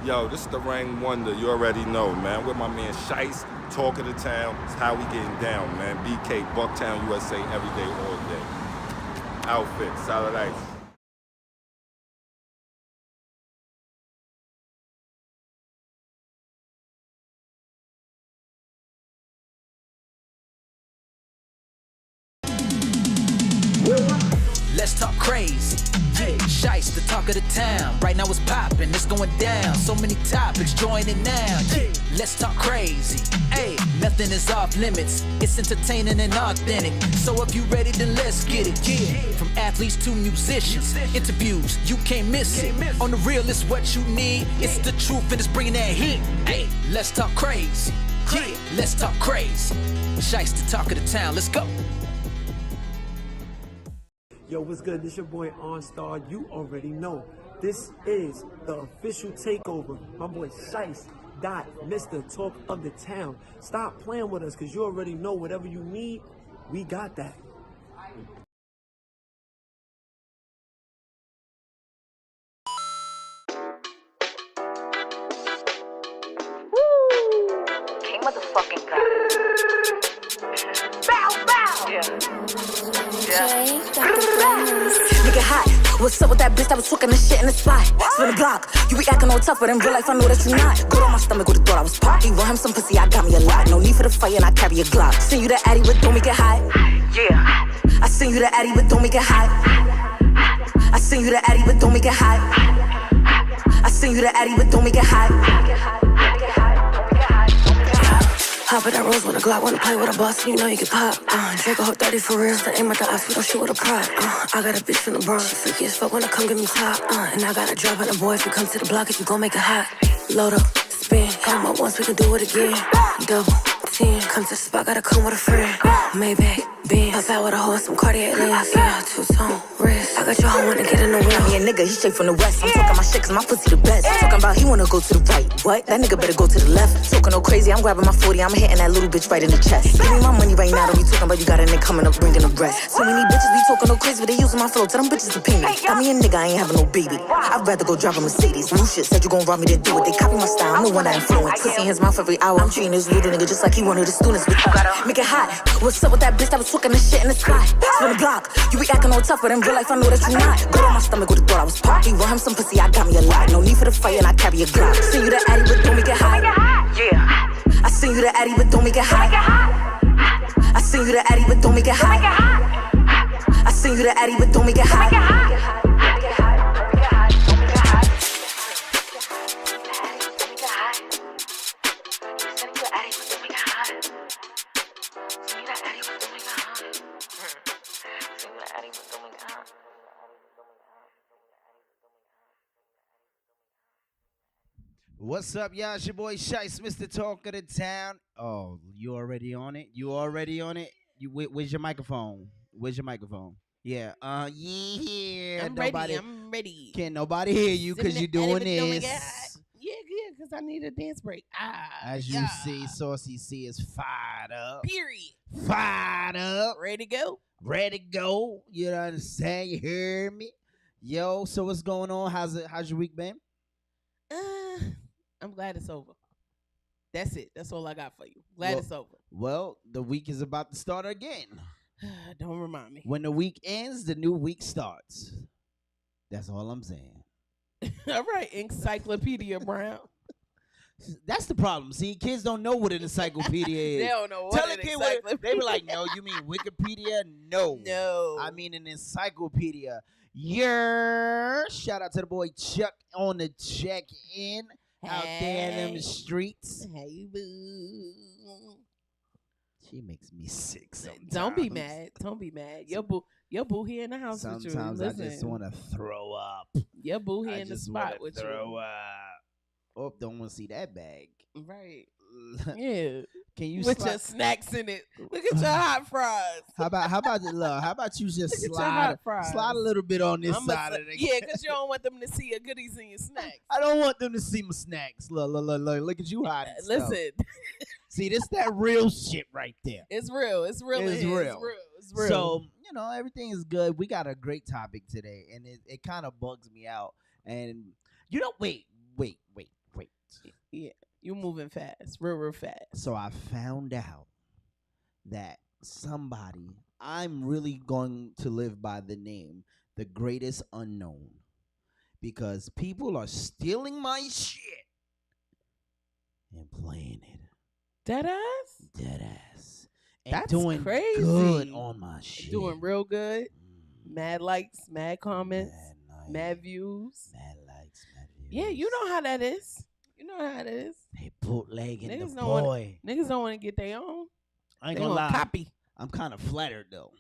Yo, this is the Rain Wonder. You already know, man. With my man Shice, Talk of the Town. It's how we getting down, man. BK, Bucktown, USA, every day, all day. Outfit, Solid Ice. Let's talk crazy. Yeah, Shice, the talk of the town. Right now it's popping, it's going down. So many topics, join it now. Yeah, let's talk crazy. Hey, nothing is off limits. It's entertaining and authentic. So if you ready, then let's get it. Yeah, from athletes to musicians, interviews, you can't miss it. On the real, it's what you need. It's the truth and it's bringing that heat. Hey, let's talk crazy. Yeah, let's talk crazy. Shice, the talk of the town. Let's go. Yo, what's good? This your boy OnStar. You already know. This is the official takeover. My boy Shice, Mr. Talk of the Town. Stop playing with us, because you already know whatever you need, we got that. Woo! King motherfucking God. Bow, bow! Yeah. Nigga hot, what's up with that bitch that was talking this shit in the spot? Spin the block, you be acting all tough, but in real life I know that you not. Good on my stomach, would've thought I was poppy. Want him some pussy, I got me a lot. No need for the fight and I carry a Glock. Seen you the Addy, but don't make it hot. Yeah. I seen you the Addy, but don't make it hot. I seen you the Addy, but don't make it hot. I seen you the Addy, but don't make it hot. Hop at that rose with a Glock, wanna play with a boss, you know you get pop. Drake a whole 30 for real, so aim at the ops, we don't shoot with a prop. I got a bitch from the Bronx, she freaky as fuck when I come get me top. And I got a drop on the boy if you come to the block, if you gon' make it hot. Load up, spin, come up once, we can do it again. Double, 10, come to the spot, gotta come with a friend. Maybach, Benz, pop out with a horse, some Cartier lens, yeah, two-tone wrist. I got your hoe wanna get in the wheel. Yeah, nigga, he straight from the west. I'm talking my shit, cause my pussy the best. Talking about he wanna go to the right. What? That nigga better go to the left. Talking no crazy, I'm grabbing my 40, I'm hitting that little bitch right in the chest. Give me my money right now, don't be talking about you got a nigga coming up, bringing the rest. So many bitches be talking no crazy, but they using my flow. Tell them bitches to pay me. Got me a nigga, I ain't having no baby. I'd rather go drive a Mercedes. New shit, said you gon' rob me, then do it. They copy my style, I'm the one that influence. Pussy in his mouth every hour, I'm treating this little nigga just like he one of the students. But you gotta make it hot. What's up with that bitch that was talking this shit in the sky? Spin the block, you be acting all tough, but in real life I know that you not. Good on my stomach, would've thought I was poppy. Want him some pussy, I got me a lot. No need for the fight and I carry a Glock. Seen you the Addy, but don't make it hot. Yeah. I seen you the Addy, but don't make it hot. I seen you the Addy, but don't make it hot. I seen you the Addy, but don't make it hot. What's up, y'all? It's your boy Shice, Mr. Talk of the Town. Oh, you already on it? You already on it? Where's your microphone? Where's your microphone? Yeah. Yeah. I'm ready. Can't nobody hear you because you're doing this. Yeah, good, because I need a dance break. As you see, Saucy C is fired up. Period. Fired up. Ready to go? Ready to go. You know what I'm saying? You hear me? Yo, so what's going on? How's your week been? I'm glad it's over. That's it. That's all I got for you. Glad it's over. Well, the week is about to start again. Don't remind me. When the week ends, the new week starts. That's all I'm saying. All right, Encyclopedia Brown. That's the problem. See, kids don't know what an encyclopedia is. They don't know what Tell an a kid encyclopedia. They be like, no, you mean Wikipedia? No. No. I mean an encyclopedia. Yeah. Shout out to the boy Chuck on the check-in out there in them streets. Hey, boo. She makes me sick sometimes. Don't be mad. Don't be mad. Your boo here in the house with you. Sometimes I Listen. just want to throw up. Your boo here in the spot with throw you. up. Oh, don't want to see that bag. Right. Yeah. Can you with your snacks in it? Look at your hot fries. How about you just Look at your hot slide fries. a little bit on this side of the Yeah, because you don't want them to see your goodies in your snacks. I don't want them to see my snacks. Look at you hiding stuff. Listen. See, this that real shit right there. It's real. It's real. It's real. It's real. So, everything is good. We got a great topic today, and it kind of bugs me out. And, wait. You moving fast, real fast. So I found out that I'm really going to live by the name The Greatest Unknown, because people are stealing my shit and playing it. Dead ass? Dead ass. And That's doing crazy. good on my shit. Doing real good. Mad likes, mad comments, Mad mad views. Mad likes, mad views. Yeah, you know how that is. You know how it is. They bootlegging Niggas the don't wanna- boy. Niggas don't want to get their own. I ain't They gonna lie. copy. I'm kind of flattered though.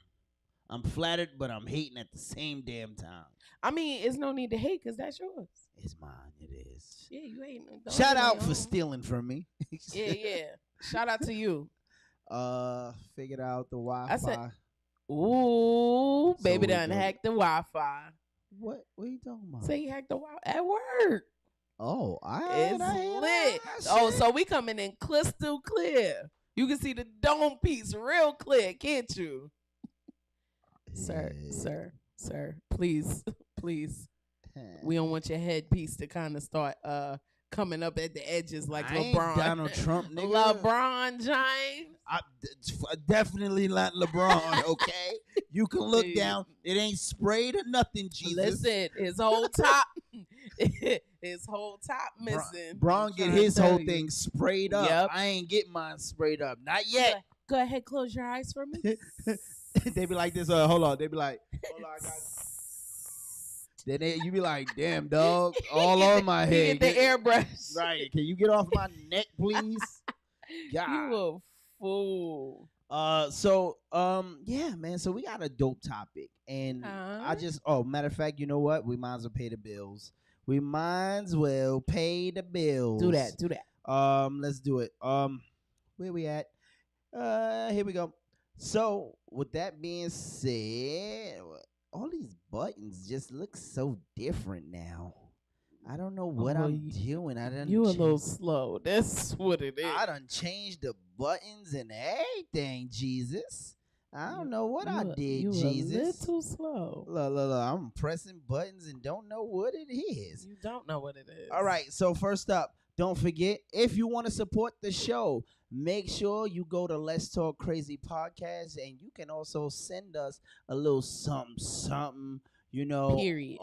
I'm flattered, but I'm hating at the same damn time. I mean, it's no need to hate because that's yours. It's mine. It is. Yeah, you ain't. Shout out for stealing from me. Yeah. Shout out to you. Figured out the I said- Wi-Fi. Ooh, So baby we done good. hacked the Wi-Fi. What are you talking about? Say he hacked the Wi-Fi at work. Oh, It's lit. Oh, so we coming in crystal clear. You can see the dome piece real clear, can't you? Sir, please. We don't want your headpiece to kind of start coming up at the edges like I ain't LeBron. Donald Trump, nigga. LeBron James. Definitely not LeBron. Okay, you can look down. It ain't sprayed or nothing. Jesus. Listen, his whole top, missing. Braun I'm get trying to his tell whole you. thing sprayed up. Yep. I ain't get mine sprayed up. Not yet. Go ahead, close your eyes for me. They be like this. Hold on. They be like, hold on, I got. Then you be like, damn, dog, all on my head. Get the airbrush. Right. Can you get off my neck, please? God. You a fool. Yeah, man. So we got a dope topic, and Huh? matter of fact, you know what? We might as well pay the bills. We might as well pay the bills. Do that. Let's do it. Where we at? Here we go. So with that being said, all these buttons just look so different now. I don't know what I'm doing. You a little slow. That's what it is. I done changed the buttons and everything, Jesus. I don't know what I did, Jesus. a little slow. Look, I'm pressing buttons and don't know what it is. You don't know what it is. All right, so first up, don't forget, if you want to support the show, make sure you go to Let's Talk Crazee Podcast, and you can also send us a little something, Period.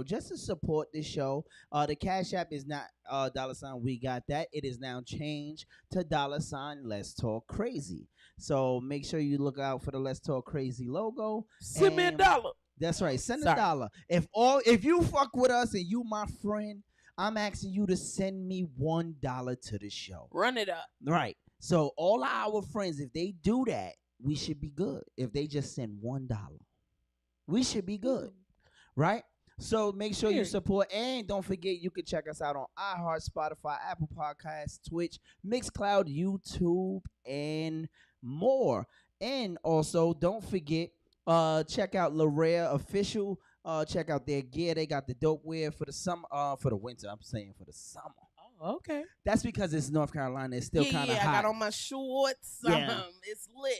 Just to support the show. The Cash App is not $ we got that. It is now changed to $ Let's Talk Crazee. So make sure you look out for the Let's Talk Crazee logo. Send me $1. That's right. Send Sorry. $1. If you fuck with us and you my friend, I'm asking you to send me $1 to the show. Run it up. Right. So all our friends, if they do that, we should be good. If they just send $1, we should be good. Right? So make sure you support, and don't forget you can check us out on iHeart, Spotify, Apple Podcasts, Twitch, MixCloud, YouTube, and more. And also don't forget, check out L'Oreal Official. Check out their gear. They got the dope wear for the summer, for the winter. I'm saying for the summer. Oh, okay. That's because it's North Carolina. It's still kind of hot. I got on my shorts. Yeah. It's lit.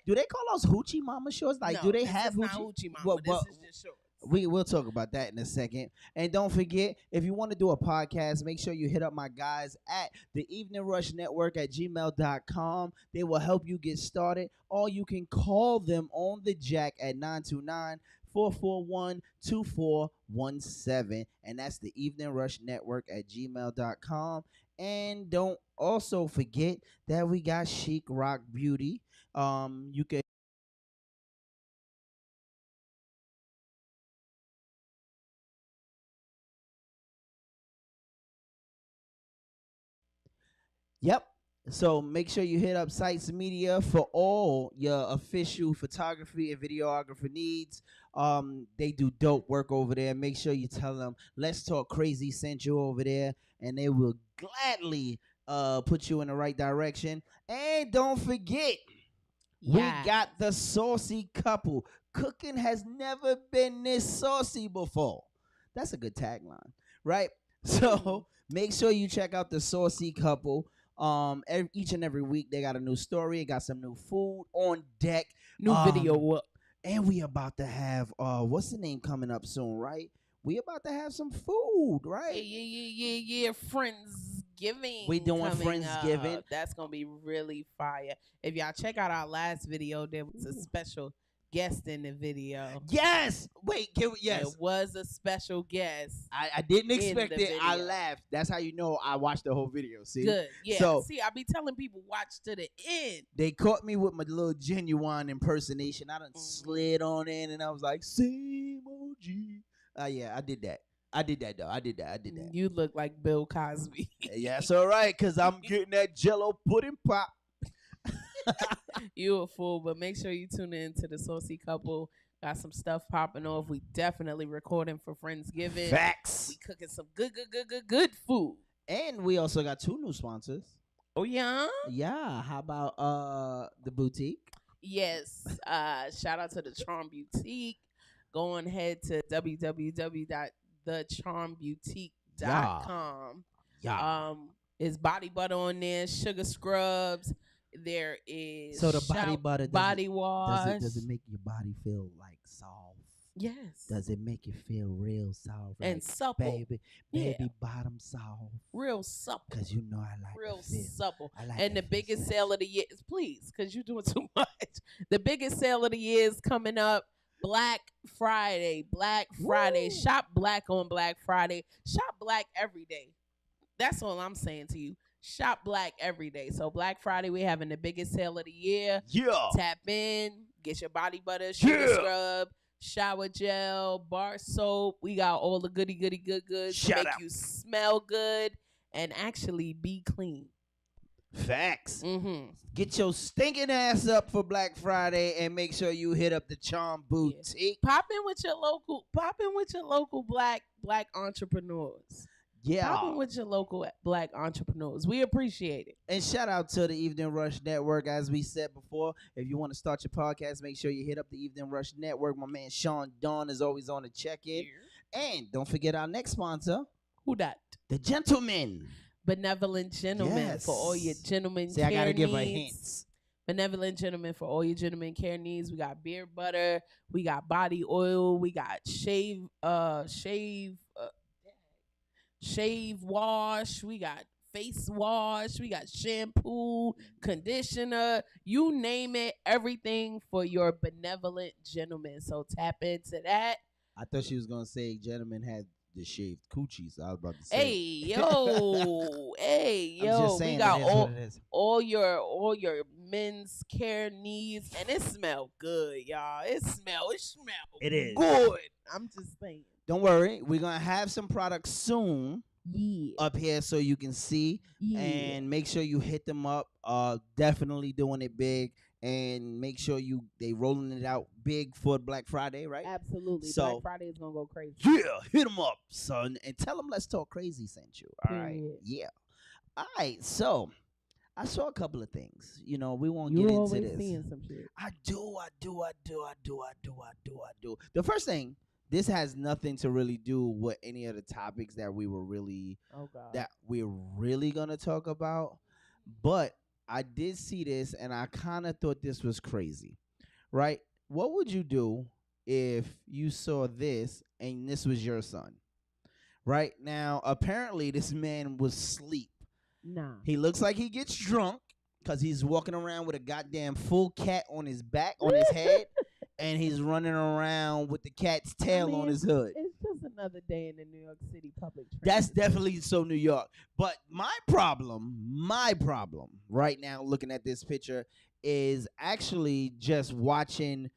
Do they call those hoochie mama shorts? Like, no, do they this have is not hoochie? hoochie mama. Well, This is just shorts. We'll talk about that in a second. And don't forget, if you want to do a podcast, make sure you hit up my guys at the Evening Rush Network at gmail.com. They will help you get started. Or you can call them on the jack at 929-441-2417. And that's the Evening Rush Network at gmail.com. And don't also forget that we got Chic Rock Beauty. You can Yep. So make sure you hit up Sites Media for all your official photography and videographer needs. They do dope work over there. Make sure you tell them Let's Talk Crazee sent you over there, and they will gladly put you in the right direction. And don't forget, we got the saucy couple. Cooking has never been this saucy before. That's a good tagline, right? So make sure you check out the saucy couple. Each and every week they got a new story, got some new food on deck, New video up. and we about to have what's the name coming up soon, right? We about to have some food, right? Yeah. Friends Friendsgiving. We doing coming Friendsgiving. up. That's gonna be really fire. If y'all check out our last video, there was a special guest in the video. Yes. Wait. Yes. It was a special guest. I didn't in expect the it. I video. laughed. That's how you know I watched the whole video. See. Good. Yeah. So See, I be telling people watch to the end. they caught me with my little genuine impersonation. I done slid on in and I was like, same OG. Yeah, I did that. I did that though. I did that. You look like Bill Cosby. Yeah, that's all right, cause I'm getting that Jello pudding pop. You a fool, but make sure you tune in to the Saucy Couple. Got some stuff popping off. We definitely recording for Friendsgiving. Facts. We cooking some good food. And we also got 2 new sponsors. Oh yeah? Yeah. How about the boutique? Yes. Shout out to the Charm Boutique. Go on ahead to www.thecharmboutique.com. Yeah. Is body butter on there, sugar scrubs. There is So the body butter body wash. Does it make your body feel like soft? Yes. Does it make you feel real soft? And like, supple. Baby Yeah. bottom soft. Real supple. Cause you know I like Real the feel. supple. I like And the that biggest feel. sale of the year is, please, because you're doing too much. The biggest sale of the year is coming up. Black Friday. Woo. Shop black on Black Friday. Shop black every day. That's all I'm saying to you. Shop black every day. So Black Friday, we're having the biggest sale of the year. Yeah. Tap in, get your body butter, sugar Yeah. scrub, shower gel, bar soap. We got all the goody goods to Shout make out. you smell good and actually be clean. Facts. Mm-hmm. Get your stinking ass up for Black Friday and make sure you hit up the Charm Boutique. Pop in with your local black entrepreneurs. Yeah. Pop in with your local black entrepreneurs. We appreciate it. And shout out to the Evening Rush Network. As we said before, if you want to start your podcast, make sure you hit up the Evening Rush Network. My man Sean Dawn is always on the check-in. And don't forget our next sponsor, Who that? The Gentleman. Benevolent Gentlemen Yes. for all your gentlemen See, care I got to give her needs. hints. Benevolent Gentlemen for all your gentlemen care needs. We got beard butter. We got body oil. We got shave wash. We got face wash. We got shampoo, conditioner. You name it. Everything for your benevolent gentleman. So tap into that. I thought she was going to say gentleman had the shaved coochie, so I was about to say. Hey yo, hey I'm yo, just we saying got it is what it is. all your men's care needs, and it smell good, y'all. It smell It is. good. I'm just saying. Don't worry. We're going to have some products soon Yeah, up here so you can see. yeah. And make sure you hit them up. Definitely doing it big. And make sure they rolling it out big for Black Friday, right? Absolutely. So- Black Friday is gonna go crazy. Yeah, hit them up, son, and tell them Let's Talk Crazy sent you. All right, Period. yeah. All right, so I saw a couple of things. You know, we won't You get into always this. seeing some shit. I do. The first thing, this has nothing to really do with any of the topics that we were really Oh god. that we're really gonna talk about, but I did see this and I kind of thought this was crazy, right? What would you do if you saw this and this was your son? Right now, apparently this man was asleep. Nah. He looks like he gets drunk because he's walking around with a goddamn full cat on his back, on his head, and he's running around with the cat's tail on mean, his hood. It's just another day in the New York City public transit. That's definitely so New York. But my problem right now looking at this picture is actually just watching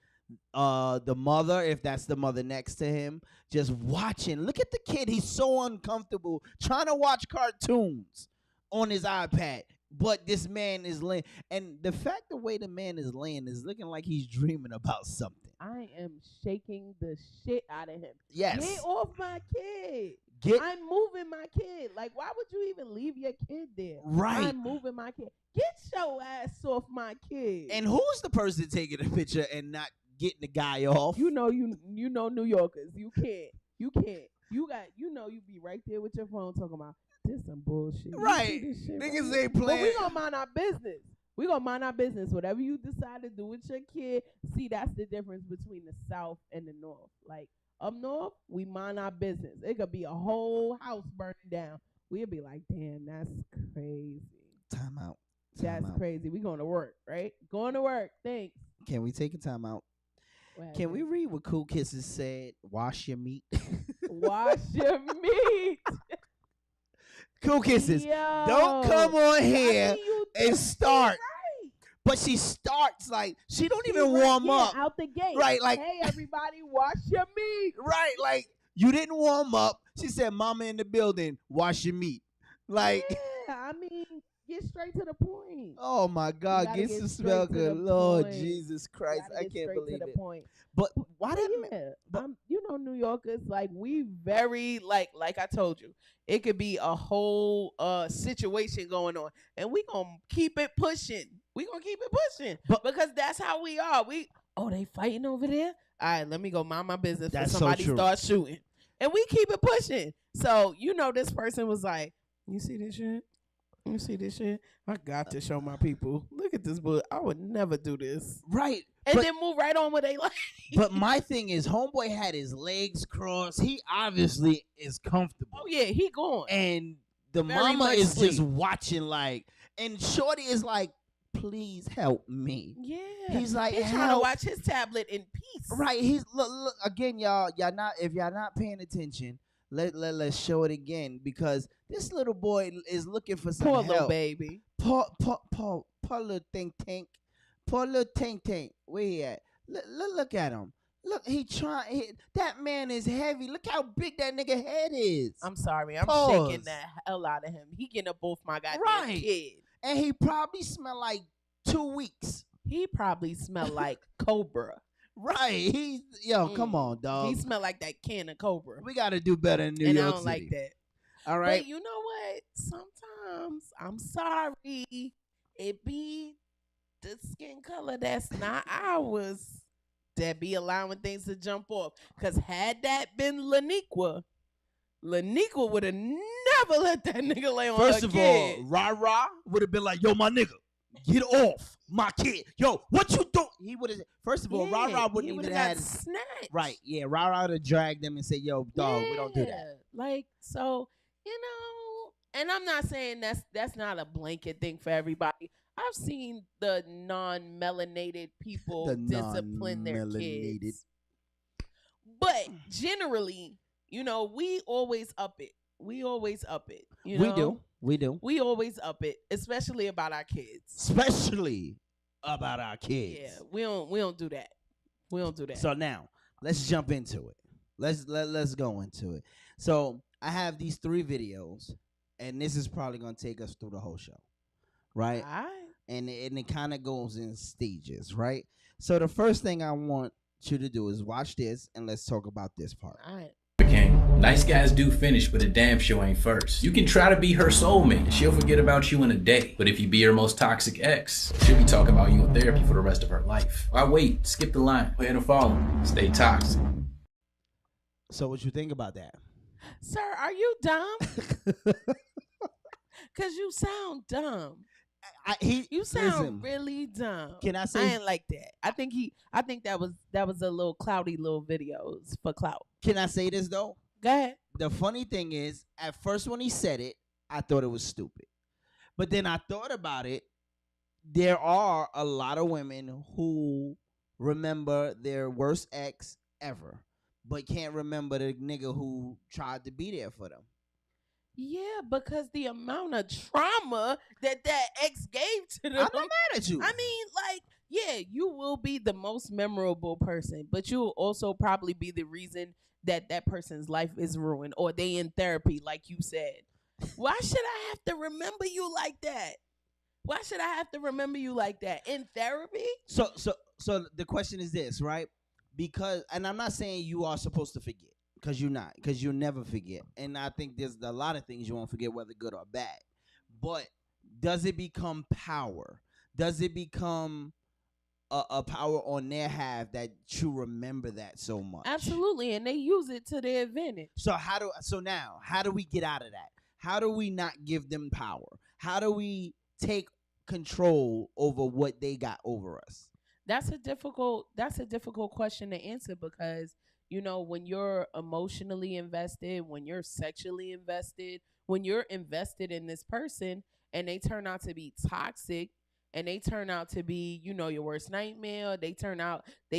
the mother, if that's the mother next to him, just watching. Look at the kid. He's so uncomfortable trying to watch cartoons on his iPad. But this man is laying. And the way the man is laying is looking like he's dreaming about something. I am shaking the shit out of him. Yes. Get off my kid. Get I'm moving my kid. Like, why would you even leave your kid there? right. I'm moving my kid. Get your ass off my kid. And who's the person taking the picture and not getting the guy off? you know New Yorkers. You can't. You be right there with your phone talking about this some bullshit. You Right. see this shit Niggas right ain't here? But playing. we gonna mind our business. We gonna mind our business. Whatever you decide to do with your kid. See, that's the difference between the South and the North. Like up north, we mind our business. It could be a whole house burning down. we'd be like, damn, that's crazy. Time out. That's crazy. We going to work, right? Going to work. Thanks. Can we take a time out? What Can we happened? read what Cool Kisses said? Wash your meat. Wash your meat? Cool Kisses. Yo. Don't come on here I mean, you and think start. right. But she starts like she don't She even right, warm yeah, up. out the gate. Right, like- hey, everybody, wash your meat. Right, like you didn't warm up. She said, "Mama in the building, wash your meat." Like, Yeah, I mean, get straight to the point. oh my God, gotta get get some straight smell to good, the Lord point. Jesus Christ, Gotta I get can't straight believe to the it. point. But why But did yeah, but- you know, New Yorkers, like we very like I told you, it could be a whole situation going on, and we gonna keep it pushing. We gonna keep it pushing, But- because that's how we are. They fighting over there. All right, let me go mind my business. That's so before somebody true. starts shooting, and we keep it pushing. So you know, this person was like, "You see this shit? You see this shit? I got to show my people. Look at this book. I would never do this." right? And but, then move right on with they life. but my thing is, homeboy had his legs crossed. He obviously is comfortable. Oh yeah, he going. And the Very mama much is just sleep. watching, like, and Shorty is like, "Please help me." Yeah, He's like, he's trying to "Help." watch his tablet in peace. Right? He's look again, y'all. If y'all not paying attention, let's show it again, because this little boy is looking for some Poor help. little baby. Poor little tank. Poor little tank. Where he at? Look at him. Look, that man is heavy. Look how big that nigga head is. I'm sorry, I'm Pause. shaking the hell out of him. He getting up both my goddamn Right. kid. And he probably smell like 2 weeks. He probably smell like Cobra. Right. Come on, dog. He smell like that can of Cobra. We got to do better in New and York I don't City. like that. All right. But you know what? Sometimes I'm sorry, it be the skin color that's not ours that be allowing things to jump off. Because had that been Laniqua would have never let that nigga lay on First her of kid. all, Ra would have been like, "Yo, my nigga, get off my kid. Yo, what you do?" He would have. First of all, Ra wouldn't he even would've have got had. snatched. Right. Yeah. Ra would have dragged them and said, "Yo, dog, we don't do that." Yeah, like, so, you know, and I'm not saying that's not a blanket thing for everybody. I've seen the non-melanated people The discipline their non-melanated. kids. But generally, you know, we always up it. You know? We do. We always up it, especially about our kids. Especially about our kids. Yeah, we don't do that. We don't do that. So now let's jump into it. Let's go into it. So I have these 3 videos, and this is probably gonna take us through the whole show, right? all right. And it kind of goes in stages, right? So the first thing I want you to do is watch this, and let's talk about this part. All right. King. Nice guys do finish, but a damn show ain't first. You can try to be her soulmate, and she'll forget about you in a day. But if you be her most toxic ex, she'll be talking about you in therapy for the rest of her life. Why wait? Skip the line. Go ahead and follow. Stay toxic. So what you think about that? Sir, are you dumb? Cause you sound dumb. You sound listen, really dumb. Can I I say? ain't like that. I think that was a little cloudy little videos for clout. Can I say this though? Go ahead. The funny thing is, at first when he said it, I thought it was stupid. But then I thought about it. There are a lot of women who remember their worst ex ever, but can't remember the nigga who tried to be there for them. Yeah, because the amount of trauma that ex gave to them. I'm not mad at you. I mean, like, yeah, you will be the most memorable person, but you'll also probably be the reason that person's life is ruined, or they in therapy, like you said. Why should I have to remember you like that? Why should I have to remember you like that in therapy? So the question is this, right? Because, and I'm not saying you are supposed to forget, because you're not, because you'll never forget. And I think there's a lot of things you won't forget, whether good or bad. But does it become power? Does it become a power on their half that you remember that so much? Absolutely, and they use it to their advantage. So now how do we get out of that? How do we not give them power? How do we take control over what they got over us? That's a difficult question to answer, because, you know, when you're emotionally invested, when you're sexually invested, when you're invested in this person and they turn out to be toxic and they turn out to be, your worst nightmare, they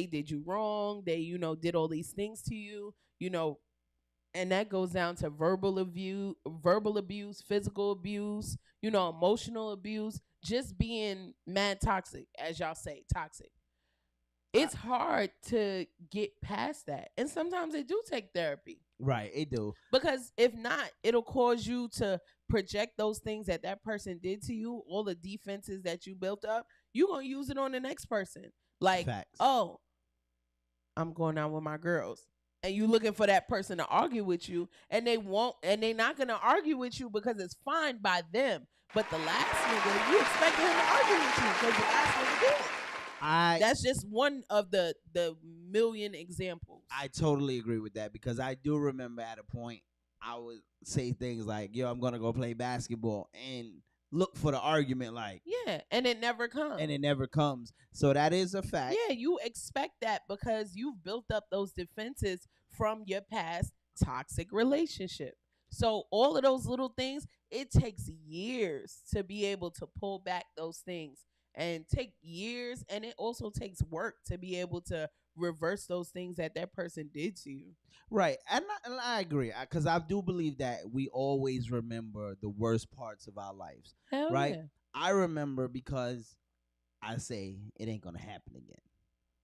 did you wrong, they, did all these things to you, and that goes down to verbal abuse, physical abuse, emotional abuse, just being mad toxic, as y'all say, toxic. It's hard to get past that. And sometimes they do take therapy. Right, it do. Because if not, it'll cause you to project those things that person did to you, all the defenses that you built up, you're going to use it on the next person. Like, Facts. Oh, I'm going out with my girls. And you looking for that person to argue with you, and they're not going to argue with you because it's fine by them. But the last nigga, you expect him to argue with you because the last nigga did. That's just one of the million examples. I totally agree with that, because I do remember at a point I would say things like, yo, I'm going to go play basketball, and look for the argument, like, yeah, and it never comes. So that is a fact. Yeah, you expect that because you've built up those defenses from your past toxic relationship. So all of those little things, it takes years to be able to pull back those things, and take years, and it also takes work to be able to reverse those things that person did to you. Right. And I agree, because I do believe that we always remember the worst parts of our lives. Hell right? yeah. I remember because I say it ain't going to happen again.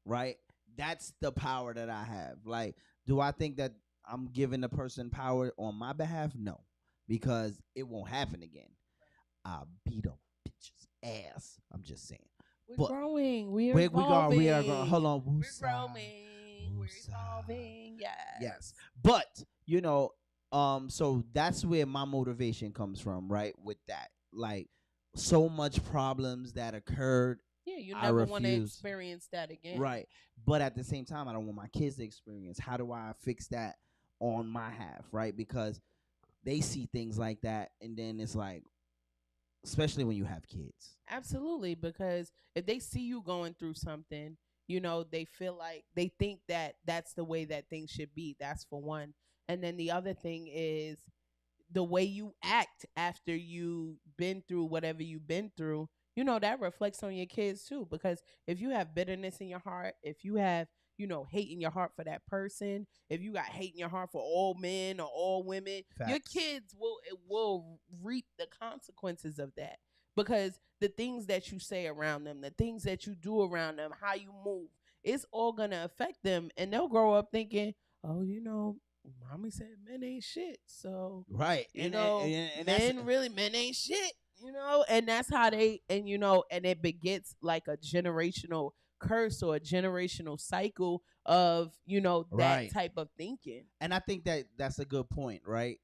Right? That's the power that I have. Like, do I think that I'm giving the person power on my behalf? No, because it won't happen again. I'll beat up bitch's ass. I'm just saying. We're growing. We're evolving. We are growing. Hold on. We're growing. We're evolving. Yes. But, so that's where my motivation comes from, right? With that. Like, so much problems that occurred. Yeah, you never want to experience that again. Right. But at the same time, I don't want my kids to experience. How do I fix that on my half, right? Because they see things like that, and then it's like, especially when you have kids. Absolutely, because if they see you going through something, they feel like they think that that's the way that things should be. That's for one. And then the other thing is the way you act after you've been through whatever you've been through, that reflects on your kids too. Because if you have bitterness in your heart, if you have, hate in your heart for that person, if you got hate in your heart for all men or all women, Facts. your kids will reap the consequences of that. Because the things that you say around them, the things that you do around them, how you move, it's all going to affect them. And they'll grow up thinking, oh, mommy said men ain't shit. So, right. And men ain't shit, and that's how they, and it begets like a generational curse or a generational cycle of, that Right. type of thinking. And I think that that's a good point, right?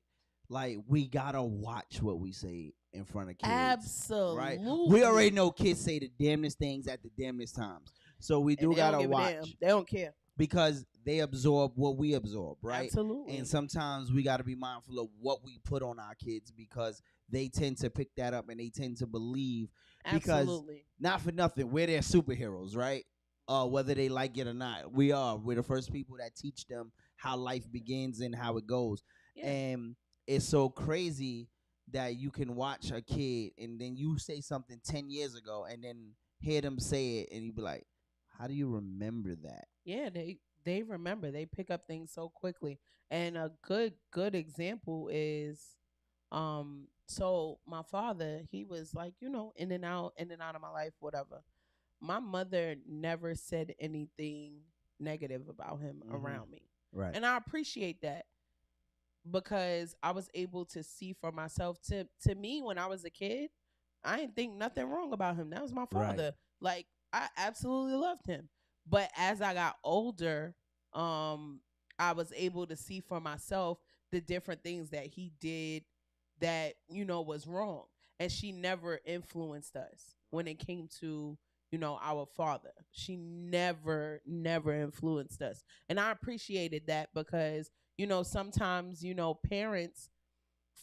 Like, we got to watch what we say in front of kids. Absolutely. Right? We already know kids say the damnedest things at the damnedest times. So we do got to watch. They don't care. Because they absorb what we absorb, right? Absolutely. And sometimes we got to be mindful of what we put on our kids, because they tend to pick that up and they tend to believe. Because Absolutely. not for nothing, we're their superheroes, right? Whether they like it or not. We're the first people that teach them how life begins and how it goes. Yeah. And it's so crazy that you can watch a kid and then you say something 10 years ago and then hear them say it and you be like, how do you remember that? Yeah, they remember. They pick up things so quickly. And a good example is, so my father, he was like, in and out of my life, whatever. My mother never said anything negative about him around me. Right. And I appreciate that, because I was able to see for myself. To me, when I was a kid, I didn't think nothing wrong about him. That was my father. Right. Like, I absolutely loved him. But as I got older, I was able to see for myself the different things that he did that, was wrong. And she never influenced us when it came to, our father. She never influenced us. And I appreciated that, because, sometimes, parents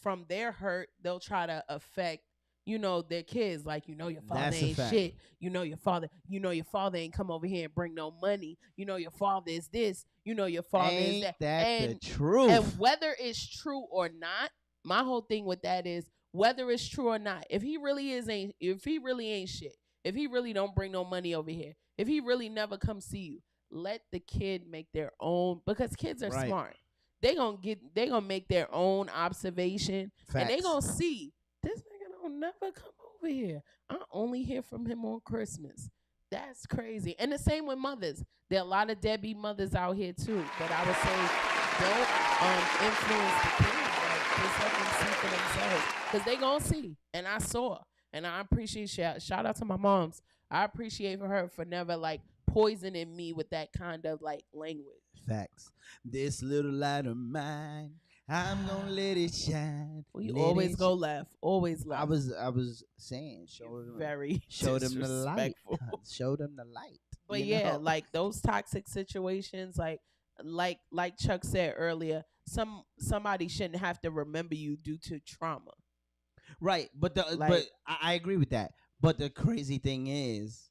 from their hurt, they'll try to affect, their kids. Like, your father That's a ain't fact. shit. Your father ain't come over here and bring no money. Your father is this. Your father is Ain't that. that And the truth? and whether it's true or not, my whole thing with that is whether it's true or not. If he really ain't shit, if he really don't bring no money over here, if he really never come see you, let the kid make their own, because kids are smart. They gonna make their own observation. Facts. And they gonna see this nigga don't never come over here. I only hear from him on Christmas. That's crazy. And the same with mothers. There are a lot of deadbeat mothers out here too. But I would say don't influence the kids. Like, just let them see for themselves, because they gonna see. And I saw. And I appreciate, shout out to my moms. I appreciate for her for never like poisoning me with that kind of like language. Facts. This little light of mine, I'm gonna let it shine. We always go left. Always left. I was saying, show them the light. Show them the light. But yeah, like those toxic situations, like Chuck said earlier, somebody shouldn't have to remember you due to trauma. Right, but I agree with that. But the crazy thing is,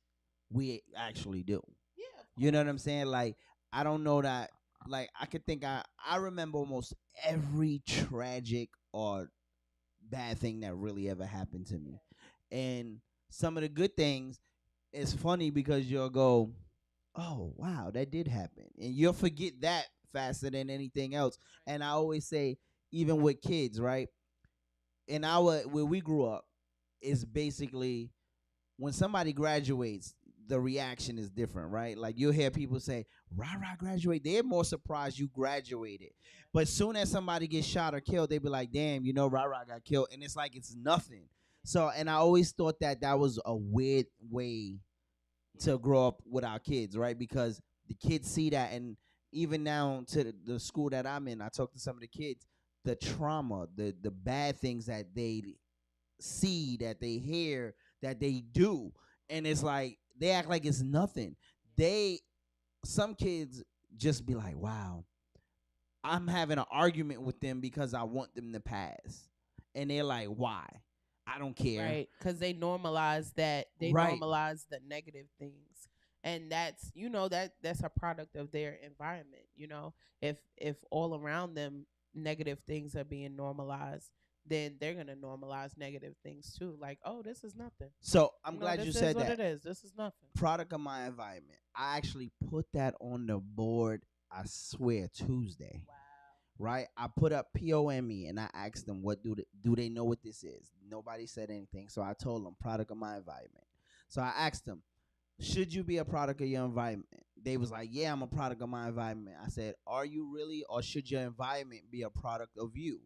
we actually do. Yeah. You know what I'm saying? Like, I don't know that. Like, I could think I remember almost every tragic or bad thing that really ever happened to me. And some of the good things, it's funny because you'll go, oh, wow, that did happen. And you'll forget that faster than anything else. And I always say, even with kids, right? Where we grew up, is basically when somebody graduates, the reaction is different, right? Like, you'll hear people say, rah, graduate. They're more surprised you graduated. But as soon as somebody gets shot or killed, they be like, damn, rah got killed. And it's like it's nothing. So, and I always thought that was a weird way to grow up with our kids, right? Because the kids see that. And even now to the school that I'm in, I talk to some of the kids, the trauma, the bad things that they see, that they hear, that they do. And it's like, they act like it's nothing. Some kids just be like, wow, I'm having an argument with them because I want them to pass. And they're like, why? I don't care. Right, because they normalize that. They normalize the negative things. And that's, that's a product of their environment. If all around them negative things are being normalized, then they're going to normalize negative things too. Like, oh, this is nothing. So I'm glad you said that. This is what it is. This is nothing. Product of my environment. I actually put that on the board, I swear, Tuesday. Wow. Right? I put up POME and I asked them, what do they know what this is? Nobody said anything. So I told them, product of my environment. So I asked them, should you be a product of your environment? They was like, yeah, I'm a product of my environment. I said, are you really, or should your environment be a product of you?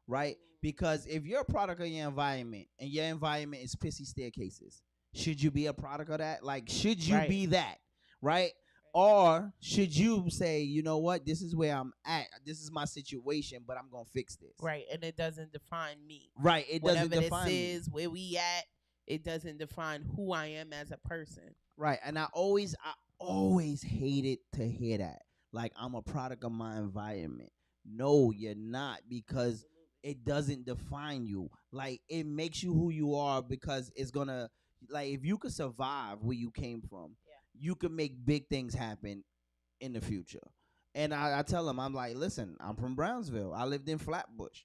Right? Because if you're a product of your environment and your environment is pissy staircases, should you be a product of that? Like, should you be that? Right? Or should you say, you know what, this is where I'm at. This is my situation, but I'm going to fix this. Right. And it doesn't define me. Right. It doesn't define me. Whatever this is, where we at, it doesn't define who I am as a person. Right. And I always hated to hear that. Like, I'm a product of my environment. No, you're not, because it doesn't define you. Like, it makes you who you are, because it's gonna, like, if you could survive where you came from, you could make big things happen in the future. And I tell them, I'm like, listen, I'm from Brownsville. I lived in Flatbush.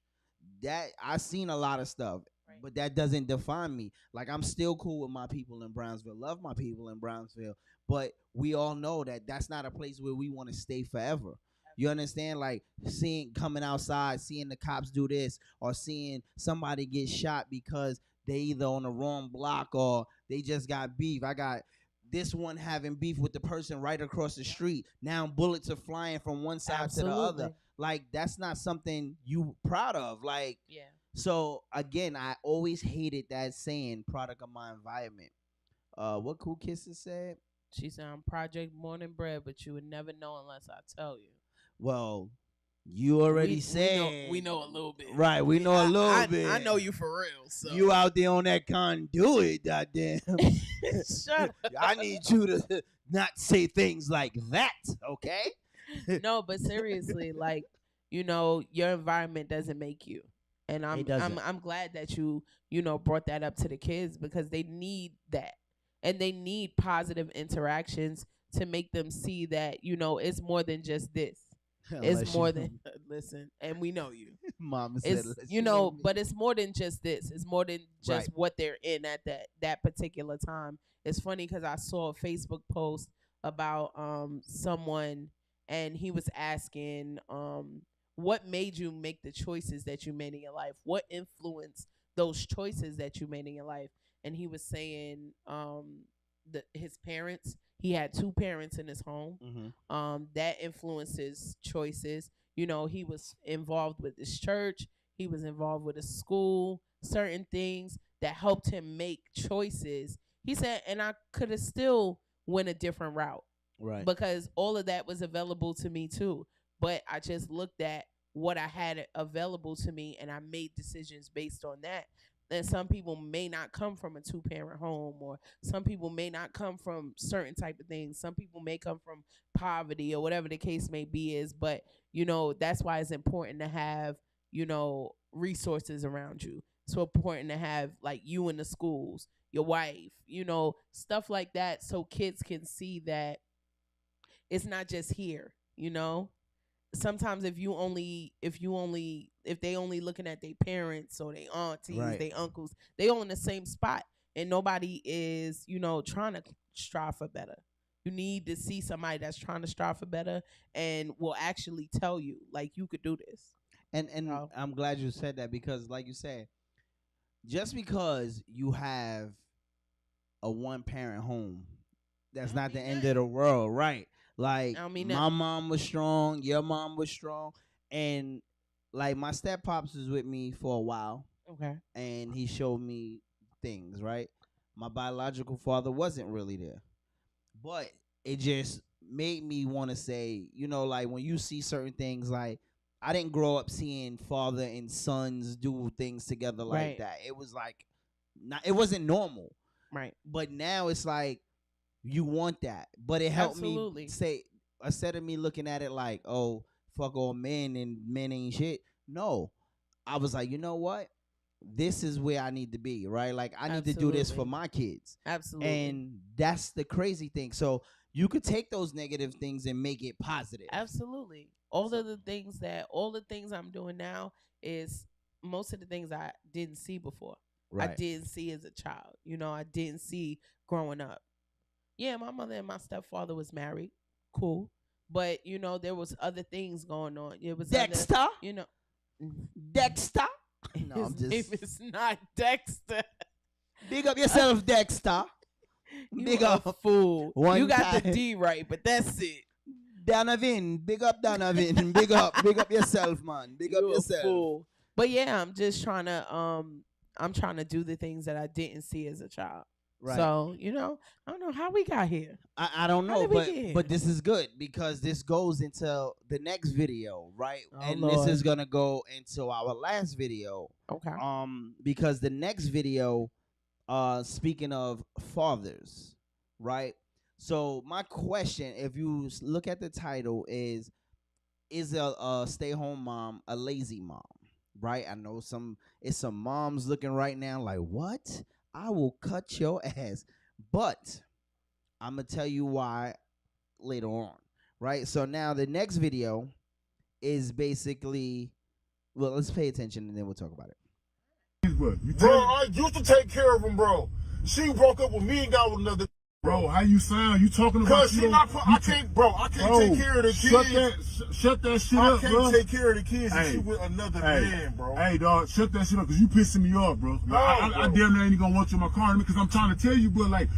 That I seen a lot of stuff, but that doesn't define me. Like, I'm still cool with my people in Brownsville, love my people in Brownsville, but we all know that that's not a place where we want to stay forever. You understand? Like, coming outside, seeing the cops do this, or seeing somebody get shot because they either on the wrong block or they just got beef. I got this one having beef with the person right across the street. Now bullets are flying from one side to the other. Like, that's not something you proud of. Like, so again, I always hated that saying, product of my environment. What Cool Kisses said? She said, I'm Project Morning Bread, but you would never know unless I tell you. Well, you already said. We know a little bit. Right, we know a little bit. I know you for real. So. You out there on that conduit, goddamn. Shut up. I need you to not say things like that, okay? No, but seriously, like, your environment doesn't make you. And I'm glad that you brought that up to the kids, because they need that. And they need positive interactions to make them see that, it's more than just this. It's more than listen, and we know you. Mama said, It's but it's more than just this. It's more than just what they're in at that particular time. It's funny because I saw a Facebook post about someone, and he was asking what made you make the choices that you made in your life? What influenced those choices that you made in your life? And he was saying his parents. He had 2 parents in his home. That influences choices. He was involved with his church. He was involved with his school. Certain things that helped him make choices. He said, and I could have still went a different route. Right. Because all of that was available to me too. But I just looked at what I had available to me, and I made decisions based on that. And some people may not come from a 2-parent home, or some people may not come from certain type of things. Some people may come from poverty or whatever the case may be is. But, that's why it's important to have, resources around you. It's so important to have like you in the schools, your wife, stuff like that. So kids can see that it's not just here, Sometimes if they only looking at their parents or their aunties, their uncles, they all in the same spot, and nobody is, trying to strive for better. You need to see somebody that's trying to strive for better and will actually tell you, like, you could do this. And I'm glad you said that, because like you said, just because you have a 1-parent home, that's not the end of the world, right? Like, my mom was strong, your mom was strong, and like my step pops was with me for a while. Okay. And he showed me things, right? My biological father wasn't really there. But it just made me want to say, like when you see certain things, like I didn't grow up seeing father and sons do things together like that. It was like, it wasn't normal. Right. But now it's like, you want that, but it helped me say, instead of me looking at it like, oh, fuck all men and men ain't shit. No, I was like, you know what? This is where I need to be, right? Like, I need to do this for my kids. Absolutely. And that's the crazy thing. So you could take those negative things and make it positive. Absolutely. All the things I'm doing now is most of the things I didn't see before. Right. I didn't see as a child. I didn't see growing up. Yeah, my mother and my stepfather was married. Cool. But, there was other things going on. It was Dexter? Dexter? No, his name is not Dexter. Big up yourself, Dexter. Big up. Fool. You got the D right, but that's it. Donovan. Big up Donovan. Big up yourself, man. Big up yourself. Fool. But yeah, I'm just trying to do the things that I didn't see as a child. Right. So, I don't know how we got here. I don't know, but this is good, because this goes into the next video, right? Oh, and Lord. This is gonna go into our last video. Okay. Because the next video, speaking of fathers, right? So my question, if you look at the title, is a stay-home mom a lazy mom? Right? I know some moms looking right now like, what? I will cut your ass. But I'm going to tell you why later on, right? So now the next video is basically, well, let's pay attention and then we'll talk about it. Bro, I used to take care of him, bro. She broke up with me and got with another. Bro, how you sound? You talking about? Cause she not. I can't take care of the kids. Shut that shit up, bro. I can't take care of the kids and she with another man, bro. Hey, dog, shut that shit up, cause you pissing me off, bro. I damn near ain't gonna want you in my car because I'm trying to tell you, bro. Like,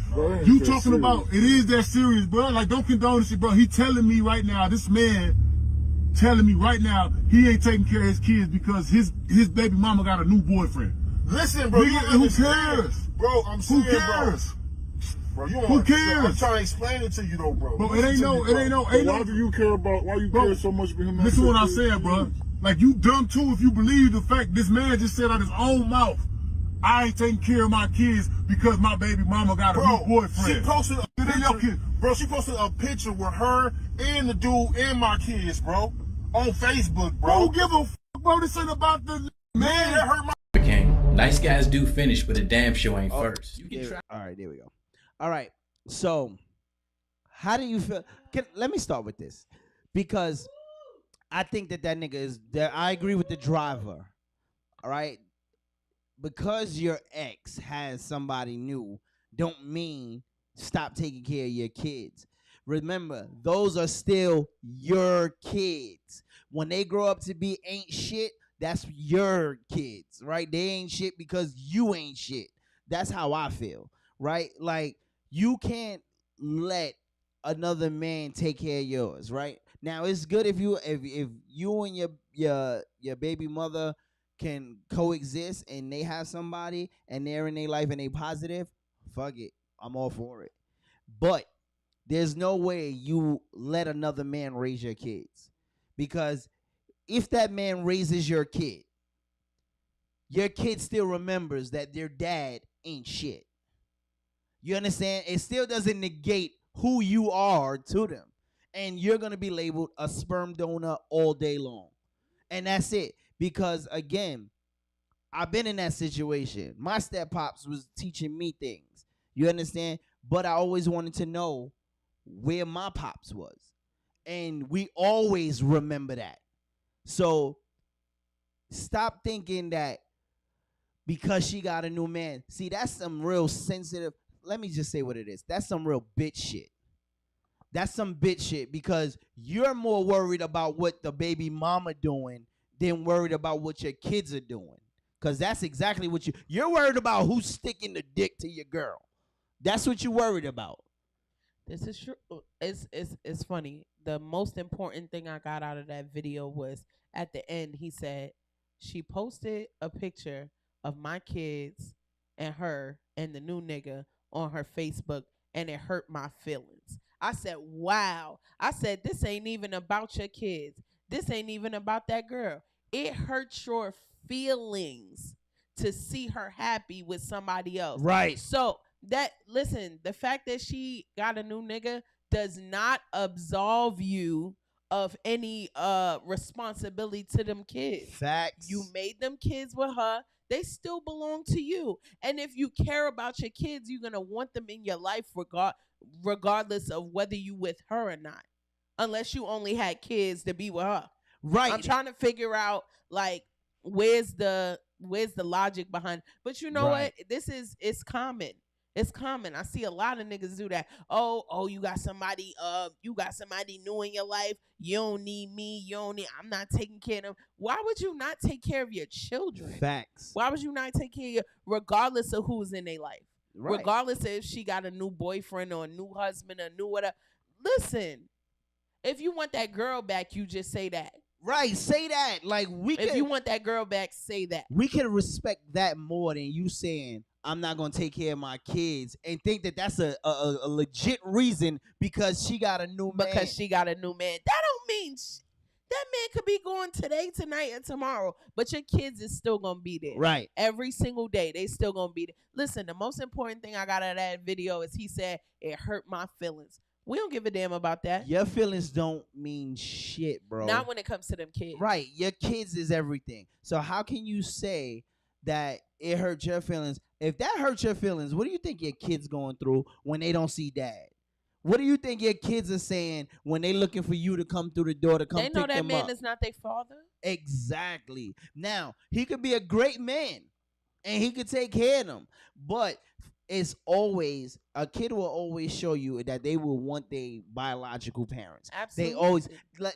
you talking about? It is that serious, bro. Like, don't condone this shit, bro. He telling me right now, this man telling me right now, he ain't taking care of his kids because his baby mama got a new boyfriend. Listen, bro. Who cares? Bro, I'm serious, who cares? Bro, who cares? I'm trying to explain it to you, though, bro. Bro, it ain't no. Why do you care about? Why you care so much for him? Listen to what I'm saying, bro. Like, you dumb too if you believe the fact this man just said out his own mouth, I ain't taking care of my kids because my baby mama got a new boyfriend. She posted a picture. Bro, she posted a picture with her and the dude and my kids, bro, on Facebook, bro. Who give a fuck, bro? This ain't about the man that hurt my. King. Nice guys do finish, but a damn show ain't first. You can try. All right, there we go. All right, so how do you feel? Let me start with this, because I think that nigga is there. I agree with the driver. All right. Because your ex has somebody new, don't mean stop taking care of your kids. Remember, those are still your kids. When they grow up to be ain't shit, that's your kids, right? They ain't shit because you ain't shit. That's how I feel, right? Like, you can't let another man take care of yours, right? Now, it's good if you and your baby mother can coexist and they have somebody and they're in their life and they positive. Fuck it, I'm all for it. But there's no way you let another man raise your kids, because if that man raises your kid still remembers that their dad ain't shit. You understand? It still doesn't negate who you are to them. And you're going to be labeled a sperm donor all day long. And that's it. Because, again, I've been in that situation. My step-pops was teaching me things. You understand? But I always wanted to know where my pops was. And we always remember that. So stop thinking that because she got a new man. See, that's some real sensitive. Let me just say what it is. That's some real bitch shit. That's some bitch shit, because you're more worried about what the baby mama doing than worried about what your kids are doing. Because that's exactly what you're worried about, who's sticking the dick to your girl. That's what you're worried about. This is true. It's funny. The most important thing I got out of that video was at the end, he said, she posted a picture of my kids and her and the new nigga on her Facebook, and it hurt my feelings. I said, wow. I said, this ain't even about your kids. This ain't even about that girl. It hurts your feelings to see her happy with somebody else. Right. So listen, the fact that she got a new nigga does not absolve you of any responsibility to them kids. Facts. You made them kids with her. They still belong to you. And if you care about your kids, you're going to want them in your life regardless of whether you with her or not. Unless you only had kids to be with her. Right. I'm trying to figure out, like, where's the logic behind. But you know what? It's common. It's common. I see a lot of niggas do that. Oh, you got somebody new in your life. You don't need me. I'm not taking care of them. Why would you not take care of your children? Facts. Why would you not take care of your, regardless of who's in their life? Right. Regardless of if she got a new boyfriend or a new husband or new whatever. Listen, if you want that girl back, you just say that. Right, say that. Like, if you want that girl back, say that. We can respect that more than you saying, I'm not going to take care of my kids, and think that that's a legit reason because she got a new man. Because she got a new man. That don't mean that man could be going today, tonight, and tomorrow, but your kids is still going to be there. Right. Every single day, they still going to be there. Listen, the most important thing I got out of that video is he said, it hurt my feelings. We don't give a damn about that. Your feelings don't mean shit, bro. Not when it comes to them kids. Right. Your kids is everything. So how can you say that it hurt your feelings? If that hurts your feelings, what do you think your kids going through when they don't see dad? What do you think your kids are saying when they looking for you to come through the door to come pick them up? They know that man is not their father. Exactly. Now, he could be a great man, and he could take care of them, but it's always, a kid will always show you that they will want their biological parents. Absolutely. They always,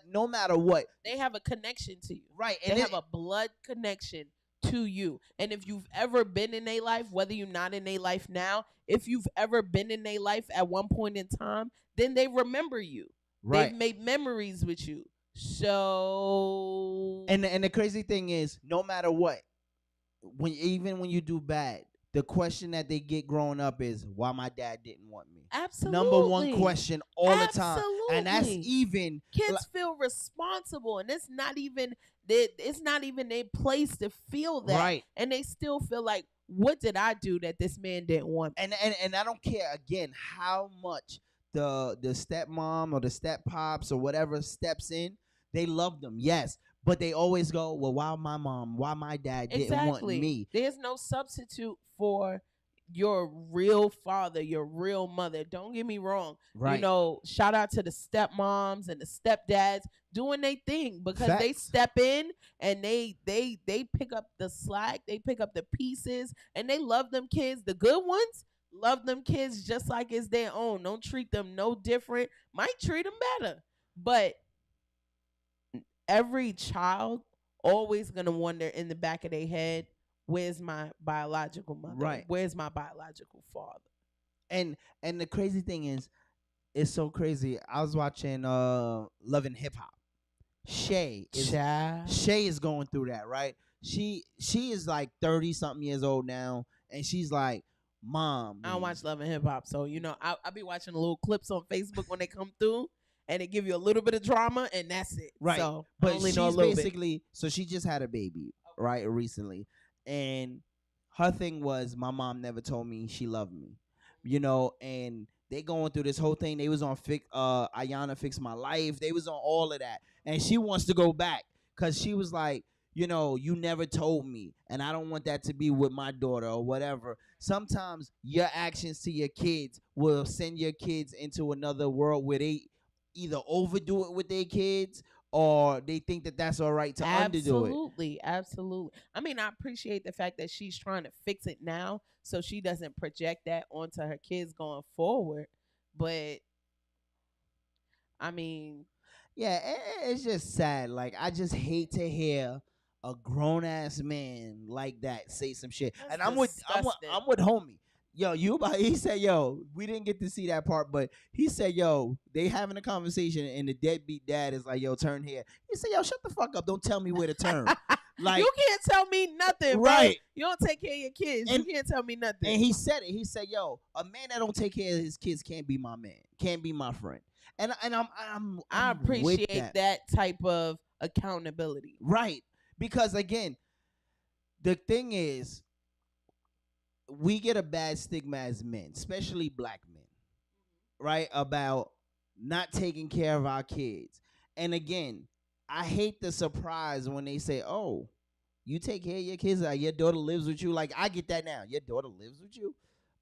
no matter what. They have a connection to you. Right. And they have a blood connection to you. And if you've ever been in their life, whether you're not in their life now, if you've ever been in their life at one point in time, then they remember you. Right. They've made memories with you. So. And the crazy thing is, no matter what, even when you do bad, the question that they get growing up is, why my dad didn't want me? Absolutely. Number one question all the time. Absolutely. And that's even. Kids feel responsible, and it's not even their place to feel that. Right. And they still feel like, what did I do that this man didn't want me? And I don't care, again, how much the stepmom or the steppops or whatever steps in, they love them, yes. But they always go, well, why my dad didn't want me? There's no substitute for your real father, your real mother. Don't get me wrong. Right. You know, shout out to the stepmoms and the stepdads doing their thing, because they step in and they pick up the slack, they pick up the pieces, and they love them kids. The good ones love them kids just like it's their own. Don't treat them no different. Might treat them better. But every child always gonna wonder in the back of their head, where's my biological mother? Right. Where's my biological father? And the crazy thing is, it's so crazy. I was watching Love and Hip Hop. Shay is going through that, right? She is like 30 something years old now, and she's like, Mom. I don't watch Love and Hip Hop, so you know I be watching little clips on Facebook when they come through, and they give you a little bit of drama, and that's it. Right. So But I only she's know a little basically, so she just had a baby, right, recently. And her thing was, my mom never told me she loved me, you know, and they going through this whole thing. They was on Ayana Fix My Life. They was on all of that. And she wants to go back because she was like, you know, you never told me, and I don't want that to be with my daughter or whatever. Sometimes your actions to your kids will send your kids into another world where they either overdo it with their kids or they think that that's all right to underdo it. Absolutely. I mean, I appreciate the fact that she's trying to fix it now so she doesn't project that onto her kids going forward. But, I mean... Yeah, it's just sad. Like, I just hate to hear a grown-ass man like that say some shit. And I'm with homie. Yo, he said, yo, we didn't get to see that part, but he said, yo, they having a conversation and the deadbeat dad is like, yo, turn here. He said, yo, shut the fuck up. Don't tell me where to turn. Like, you can't tell me nothing, right? Bro. You don't take care of your kids. You can't tell me nothing. And he said it. He said, yo, a man that don't take care of his kids can't be my man. Can't be my friend. And I appreciate that type of accountability. Right. Because again, the thing is, we get a bad stigma as men, especially black men, right? About not taking care of our kids. And again, I hate the surprise when they say, oh, you take care of your kids, your daughter lives with you. Like, I get that now. Your daughter lives with you?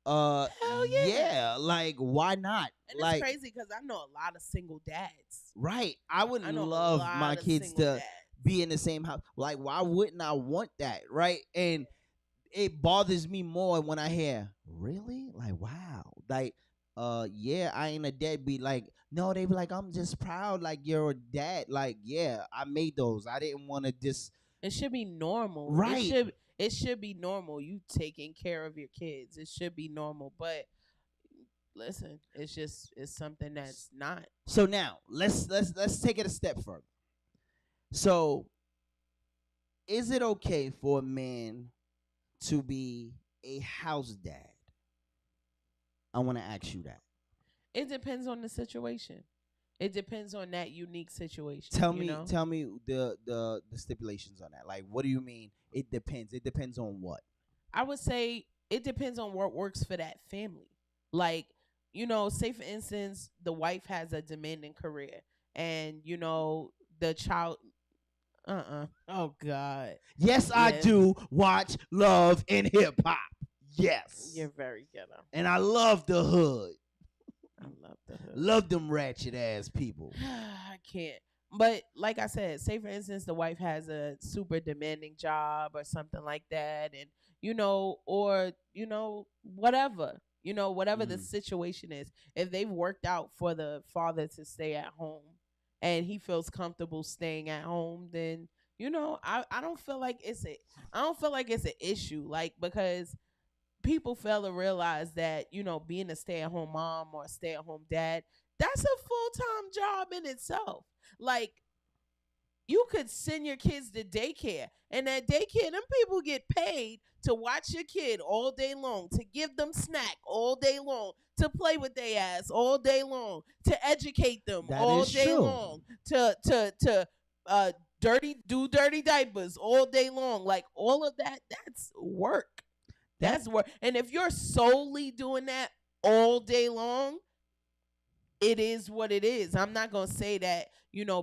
Hell yeah. Yeah, like, why not? And like, it's crazy because I know a lot of single dads. Right. I would love my kids to be in the same house. Like, why wouldn't I want that, right? And it bothers me more when I hear, really? Like, wow. Like, yeah, I ain't a deadbeat. Like, no, they be like, I'm just proud. Like, you're a dad. Like, yeah, I made those. I didn't want to just. It should be normal. Right. It should be normal. You taking care of your kids. It should be normal. But listen, it's something that's not. So now let's take it a step further. So, is it okay for a man to be a house dad? I want to ask you that. It depends on the situation. It depends on that unique situation. Tell me the stipulations on that. Like, what do you mean? It depends. It depends on what? I would say it depends on what works for that family. Like, you know, say for instance, the wife has a demanding career, and you know the child. Oh God. Yes, I do watch Love and Hip Hop. Yes. You're very ghetto. And I love the hood. I love the hood. Love them ratchet ass people. I can't. But like I said, say for instance, the wife has a super demanding job or something like that, and you know, or you know, whatever the situation is. If they've worked out for the father to stay at home, and he feels comfortable staying at home, then you know, I don't feel like it's an issue, like, because people fail to realize that, you know, being a stay-at-home mom or a stay-at-home dad, that's a full-time job in itself. Like, you could send your kids to daycare, and at daycare, them people get paid to watch your kid all day long, to give them snack all day long, to play with their ass all day long, to educate them all day long, to do dirty diapers all day long. Like, all of that, that's work. That's work. And if you're solely doing that all day long, it is what it is. I'm not going to say that,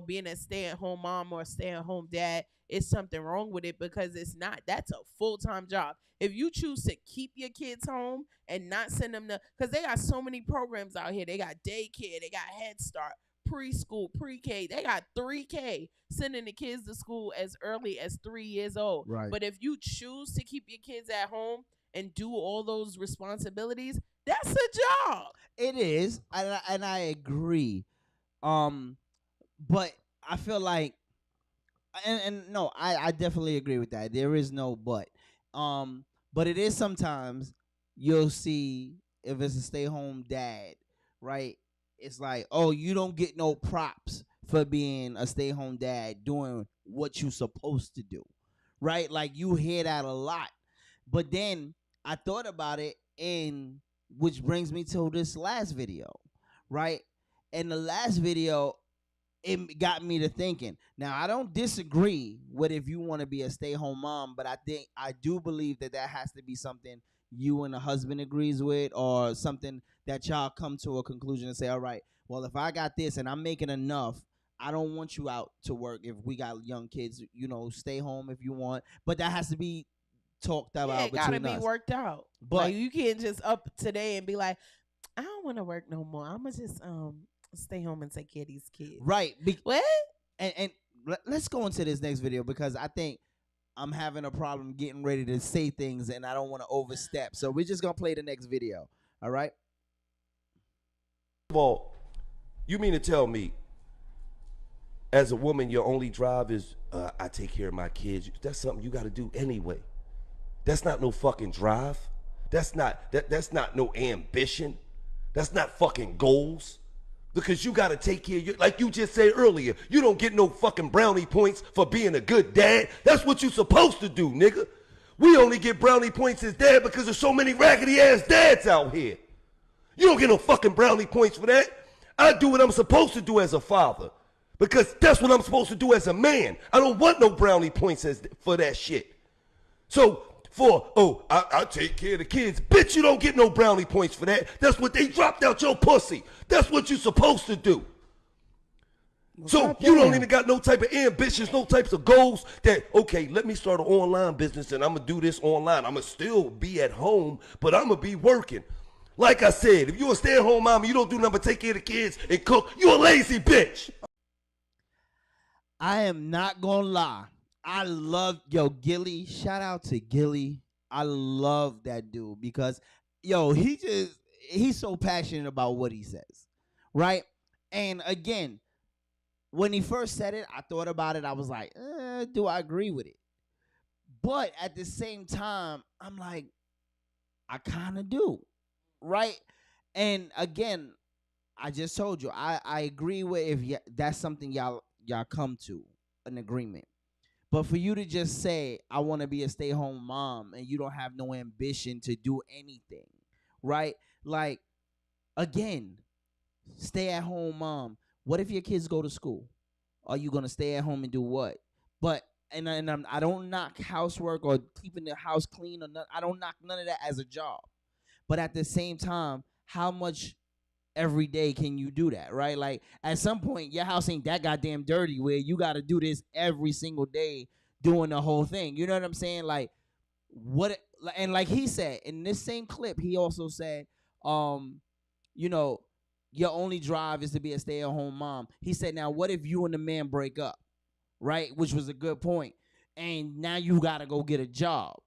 being a stay-at-home mom or a stay-at-home dad is something wrong with it, because it's not. That's a full-time job. If you choose to keep your kids home and not send them because they got so many programs out here. They got daycare, they got Head Start, preschool, pre-K. They got 3K, sending the kids to school as early as 3 years old. Right. But if you choose to keep your kids at home and do all those responsibilities, that's a job. It is, and I agree. But I feel like, and no, I definitely agree with that. There is no but. But it is sometimes you'll see if it's a stay-home dad, right? It's like, oh, you don't get no props for being a stay-home dad doing what you're supposed to do, right? Like, you hear that a lot. But then I thought about it, and which brings me to this last video, right? And the last video, it got me to thinking. Now, I don't disagree with if you want to be a stay-home mom, but I do believe that has to be something you and the husband agrees with, or something that y'all come to a conclusion and say, all right, well, if I got this and I'm making enough, I don't want you out to work if we got young kids, stay home if you want. But that has to be talked about Yeah, it gotta between be us. worked out. But like, you can't just up today and be like, I don't want to work no more. I'm gonna just stay home and take care of these kids. Right. What? And let's go into this next video, because I think I'm having a problem getting ready to say things and I don't want to overstep. So we're just gonna play the next video. All right. First of all, you mean to tell me, as a woman, your only drive is I take care of my kids? That's something you got to do anyway. That's not no fucking drive. That's not no ambition. That's not fucking goals. Because you got to take care of your, like you just said earlier, you don't get no fucking brownie points for being a good dad. That's what you supposed to do, nigga. We only get brownie points as dad because there's so many raggedy ass dads out here. You don't get no fucking brownie points for that. I do what I'm supposed to do as a father, because that's what I'm supposed to do as a man. I don't want no brownie points for that shit. So I take care of the kids. Bitch, you don't get no brownie points for that. That's what they dropped out your pussy. That's what you supposed to do. So you don't even got no type of ambitions, no types of goals that, okay, let me start an online business and I'm going to do this online. I'm going to still be at home, but I'm going to be working. Like I said, if you're a stay-at-home mom and you don't do nothing but take care of the kids and cook, you a lazy bitch. I am not going to lie. I love, Gilly. Shout out to Gilly. I love that dude because, he's so passionate about what he says, right? And again, when he first said it, I thought about it. I was like, do I agree with it? But at the same time, I'm like, I kind of do, right? And again, I just told you, I agree with if that's something y'all come to an agreement. But for you to just say, I want to be a stay-home mom, and you don't have no ambition to do anything, right? Like, again, stay-at-home mom. What if your kids go to school? Are you going to stay at home and do what? But, and I don't knock housework or keeping the house clean or nothing. I don't knock none of that as a job. But at the same time, how much every day can you do that, right? Like, at some point, your house ain't that goddamn dirty where you got to do this every single day doing the whole thing. You know what I'm saying? Like, what? And like he said, in this same clip, he also said, your only drive is to be a stay-at-home mom. He said, now, what if you and the man break up, right? Which was a good point. And now you got to go get a job.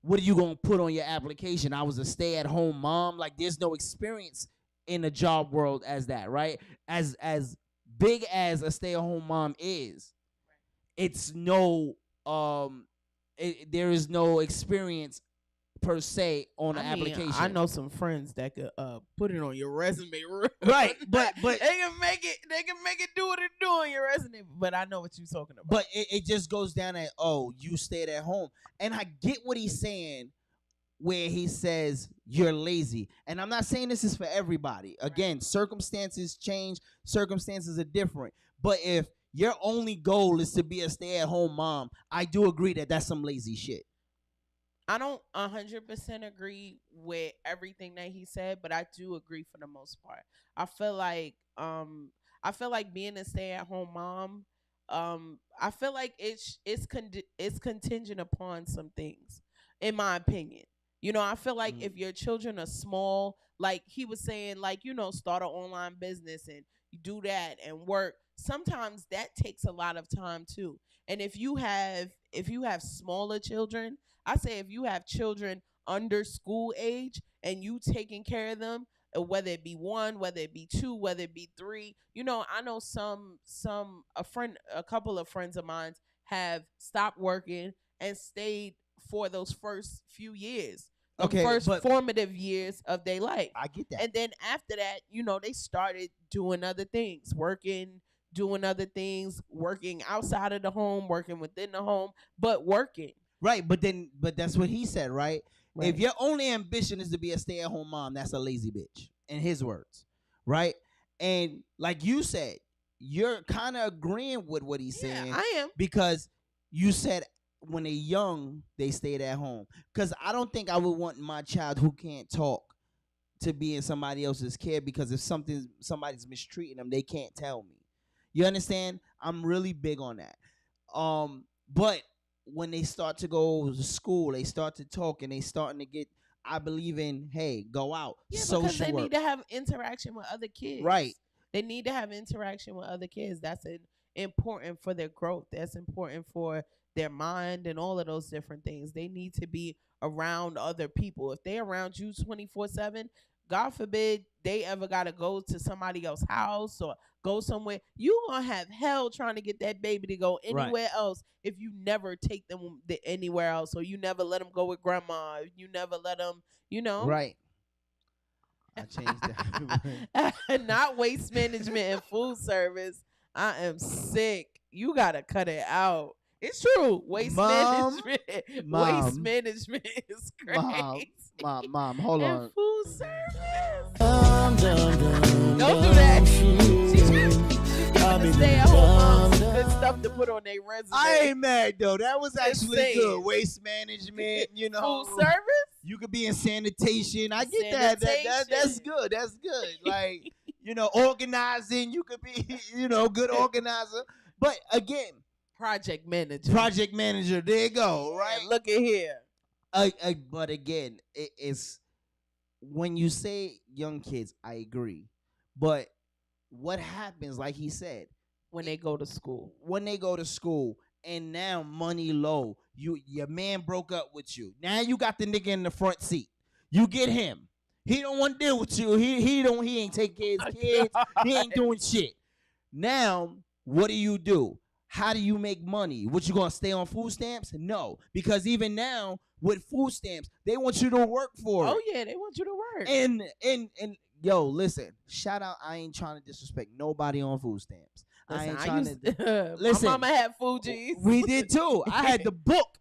What are you going to put on your application? I was a stay-at-home mom. Like, there's no experience in the job world as that, right? As big as a stay-at-home mom is, it's no there is no experience per se on an application. I know some friends that could put it on your resume, right? But they can make it do what it do on your resume. But I know what you're talking about. But it just goes down at, you stayed at home, and I get what he's saying, where he says you're lazy. And I'm not saying this is for everybody. Again, circumstances change, circumstances are different. But if your only goal is to be a stay-at-home mom, I do agree that that's some lazy shit. I don't 100% agree with everything that he said, but I do agree for the most part. I feel like being a stay-at-home mom, I feel like it's contingent upon some things, in my opinion. You know, I feel like if your children are small, like he was saying, like, you know, start an online business and you do that and work. Sometimes that takes a lot of time too. And if you have smaller children, I say if you have children under school age and you taking care of them, whether it be one, whether it be two, whether it be three, you know, I know a couple of friends of mine have stopped working and stayed for those first few years. Formative years of their life. I get that. And then after that, you know, they started doing other things, doing other things, working outside of the home, working within the home, but working. Right, but that's what he said, right? If your only ambition is to be a stay-at-home mom, that's a lazy bitch, in his words, right? And like you said, you're kind of agreeing with what he's saying. I am. Because you said when they're young, they stayed at home. Because I don't think I would want my child who can't talk to be in somebody else's care, because if somebody's mistreating them, they can't tell me. You understand? I'm really big on that. But when they start to go to school, they start to talk, and they starting to get, I believe in, hey, go out. Yeah, social because they work. need to have interaction with other kids. Right. They need to have interaction with other kids. That's important for their growth. That's important for their mind and all of those different things. They need to be around other people. If they're around you 24/7, God forbid they ever got to go to somebody else's house or go somewhere, you going to have hell trying to get that baby to go anywhere else if you never take them anywhere else, or you never let them go with grandma. You never let them, you know. Right. I changed that. Not waste management and food service. I am sick. You got to cut it out. It's true. Waste management. Waste management is crazy. Mom, hold on. And food service. Don't do that. She's trying to stay at home. Some good stuff to put on their resume. I ain't mad though. That was actually good. Waste management, you know. Food service. You could be in sanitation. I get that. That's good. That's good. Like, you know, organizing. You could be, you know, good organizer. But again, project manager. There you go. Right. And look at here. But again, it's when you say young kids, I agree. But what happens, like he said, when they go to school? And now money low. Your man broke up with you. Now you got the nigga in the front seat. You get him. He don't want to deal with you. He ain't take care of his kids. He ain't doing shit. Now, what do? How do you make money? What, you gonna stay on food stamps? No, because even now with food stamps, they want you to work for it. Oh yeah, they want you to work. And yo, listen, shout out. I ain't trying to disrespect nobody on food stamps. Listen, I ain't trying to. Listen, my mama had Fuji's. We did too. I had the book.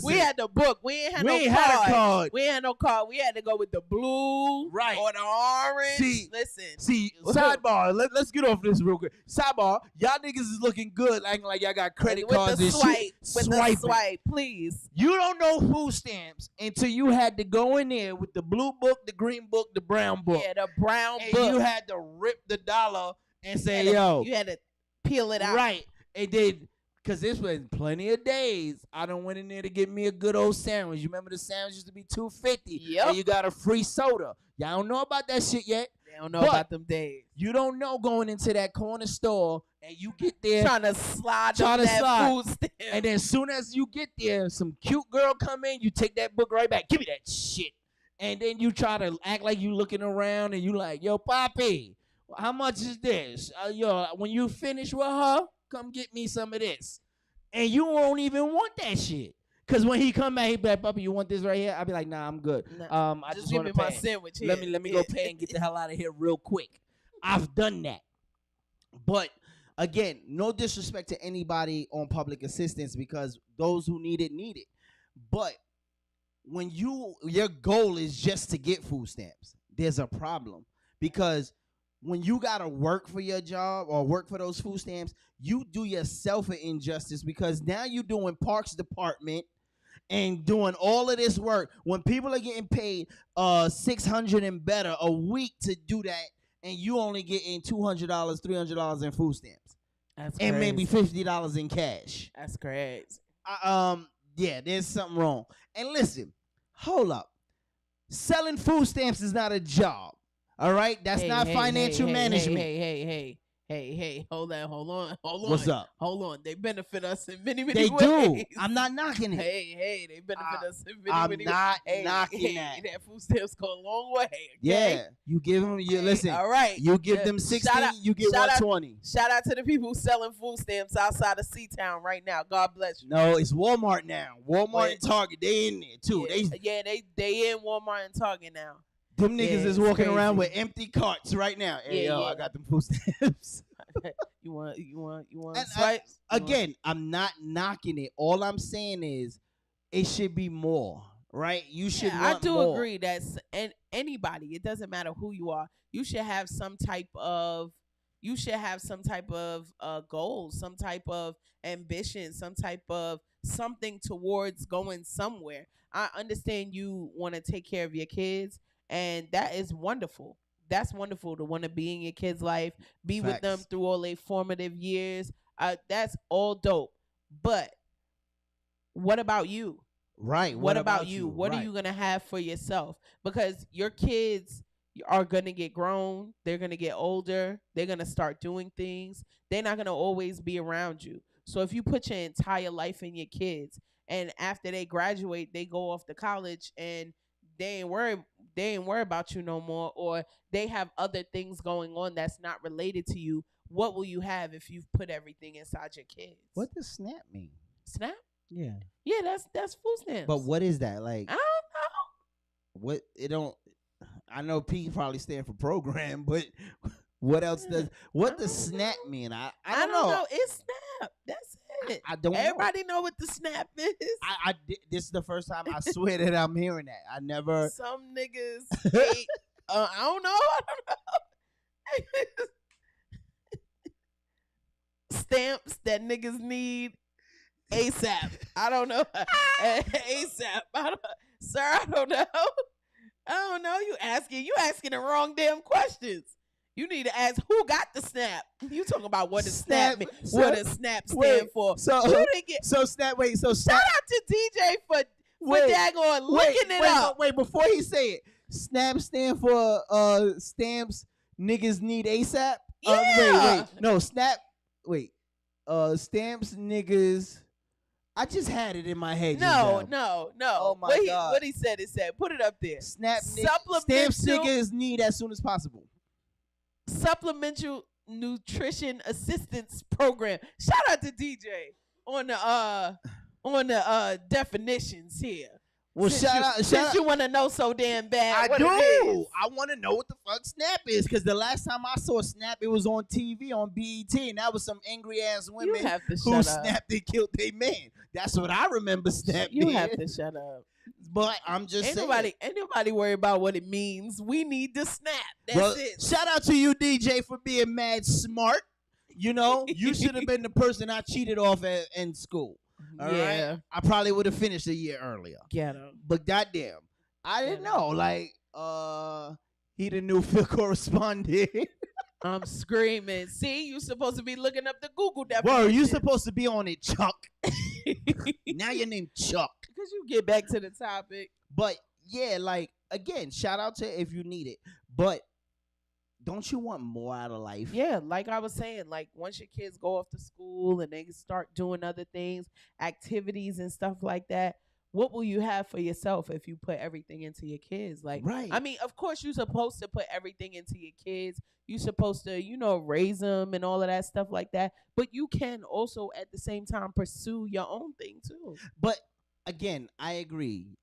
We had the book. We ain't had no card. We had no card. We had to go with the blue, or the orange. See, sidebar. Let's get off this real quick. Sidebar. Y'all niggas is looking good, acting like y'all got credit cards and shit. With the swipe, please. You don't know food stamps until you had to go in there with the blue book, the green book, the brown book. Yeah, the brown and book. You had to rip the dollar and say, yo. You had to peel it out. Right. It did. Because this was plenty of days. I done went in there to get me a good old sandwich. You remember the sandwich used to be $2.50. Yep. And you got a free soda. Y'all don't know about that shit yet. They don't know about them days. You don't know going into that corner store and you get there. Trying to slide food stamp. And then as soon as you get there, some cute girl come in, you take that book right back. Give me that shit. And then you try to act like you looking around and you like, yo, Poppy, how much is this? Yo, when you finish with her, come get me some of this. And you won't even want that shit. Because when he come back, he be like, Puppy, you want this right here? I'll be like, nah, I'm good. Nah, I just give me my sandwich here. Let me go pay and get the hell out of here real quick. I've done that. But, again, no disrespect to anybody on public assistance, because those who need it, need it. But when your goal is just to get food stamps, there's a problem. Because when you got to work for your job or work for those food stamps, you do yourself an injustice, because now you're doing Parks Department and doing all of this work when people are getting paid $600 and better a week to do that, and you only getting $200, $300 in food stamps, That's and crazy. maybe $50 in cash. That's crazy. Yeah, there's something wrong. And listen, hold up. Selling food stamps is not a job. All right? That's not financial management. Hey, hold on. What's up? Hold on. They benefit us in many They ways. do. I'm not knocking it. Hey, they benefit us in many I'm ways. not knocking that. That food stamps go a long way. Okay? Yeah, you give them. Listen. All right. You give them 60. You get 120. Shout out to the people selling food stamps outside of C-Town right now. God bless you. No, it's Walmart now. Walmart and Target, they in there too. Yeah, they in Walmart and Target now. Them niggas is walking around crazy. with empty carts right now. Hey, Yeah, yo, yeah. I got them food stamps. You want And swipes? again, I'm not knocking it. All I'm saying is it should be more, right? You should I want do more. agree that anybody, it doesn't matter who you are, you should have some type of goals, some type of ambition, some type of something towards going somewhere. I understand you want to take care of your kids, and that is wonderful. That's wonderful to want to be in your kids' life, be with them Facts. through all their formative years. That's all dope. But what about you? Right. What about you? What are Right. you going to have for yourself? Because your kids are going to get grown. They're going to get older. They're going to start doing things. They're not going to always be around you. So if you put your entire life in your kids, and after they graduate, they go off to college and they ain't worry about you no more, or they have other things going on that's not related to you, what will you have if you've put everything inside your kids? What does SNAP mean? SNAP? Yeah. Yeah, that's food stamps. But what is that? Like, I don't know. what it don't I know P probably stand for program, but what else does SNAP mean? I don't know. It's SNAP. That's it. I don't know. Everybody know what the SNAP is. This is the first time I swear that I'm hearing that. I never. Some niggas hate. I don't know. Stamps that niggas need ASAP. I don't know. ASAP. Sir, I don't know. I don't know. You asking the wrong damn questions. You need to ask who got the SNAP. You talking about what does SNAP mean? What does SNAP stand for? So you didn't get. So SNAP. Wait. So Shout out to DJ for daggone looking it up. Wait, before he say it, SNAP stand for stamps niggas need ASAP. Yeah. Wait. No, SNAP. Wait. Stamps niggas. I just had it in my head. No. Oh my God. What he said, put it up there. SNAP Supplemental stamps niggas need as soon as possible. Supplemental Nutrition Assistance Program. Shout out to DJ on the definitions here. Well, since you want to know so damn bad. I do. It is. I want to know what the fuck SNAP is, because the last time I saw SNAP, it was on TV on BET, and that was some angry ass women who snapped and killed their man. That's what I remember SNAP. You have to shut up. But I'm just saying. Ain't nobody worry about what it means. We need the SNAP. That's it. Shout out to you, DJ, for being mad smart. You know, you should have been the person I cheated off in school. All right? I probably would have finished a year earlier. Get him. But goddamn, I didn't know. Like, he the new field correspondent. I'm screaming. See, you supposed to be looking up the Google definition. Whoa, you supposed to be on it, Chuck. Now your name Chuck. Because you get back to the topic. But yeah, like, again, shout out to if you need it. But don't you want more out of life? Yeah, like I was saying, like once your kids go off to school and they start doing other things, activities and stuff like that, what will you have for yourself if you put everything into your kids? Like, right. I mean, of course you're supposed to put everything into your kids. You're supposed to, raise them and all of that stuff like that. But you can also at the same time pursue your own thing too. But again, I agree.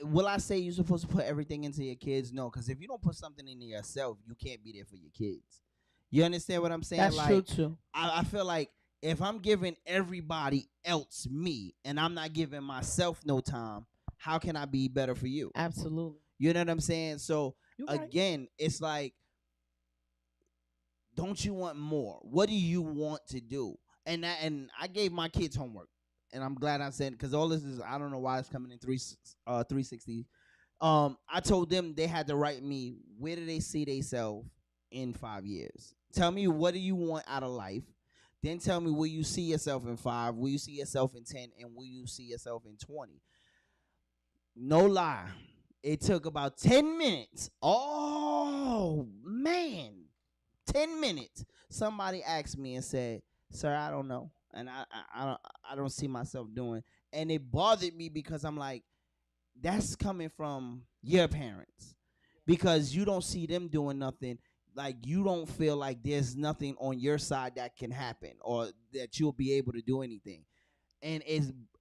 Will I say you're supposed to put everything into your kids? No, because if you don't put something into yourself, you can't be there for your kids. You understand what I'm saying? That's like, true too. I feel like if I'm giving everybody else me and I'm not giving myself no time, how can I be better for you? Absolutely. You know what I'm saying? So You're again, right. it's like, don't you want more? What do you want to do? And I gave my kids homework. and I'm glad I said, because all this is, I don't know why it's coming in 360. I told them they had to write me, where do they see themselves in 5 years? Tell me, what do you want out of life? Then tell me, will you see yourself in 5? Will you see yourself in 10? And will you see yourself in 20? No lie. It took about 10 minutes. Oh, man. 10 minutes. Somebody asked me and said, sir, I don't know. And I don't see myself doing. And it bothered me because I'm like, that's coming from your parents. Because you don't see them doing nothing. Like, you don't feel like there's nothing on your side that can happen or that you'll be able to do anything. And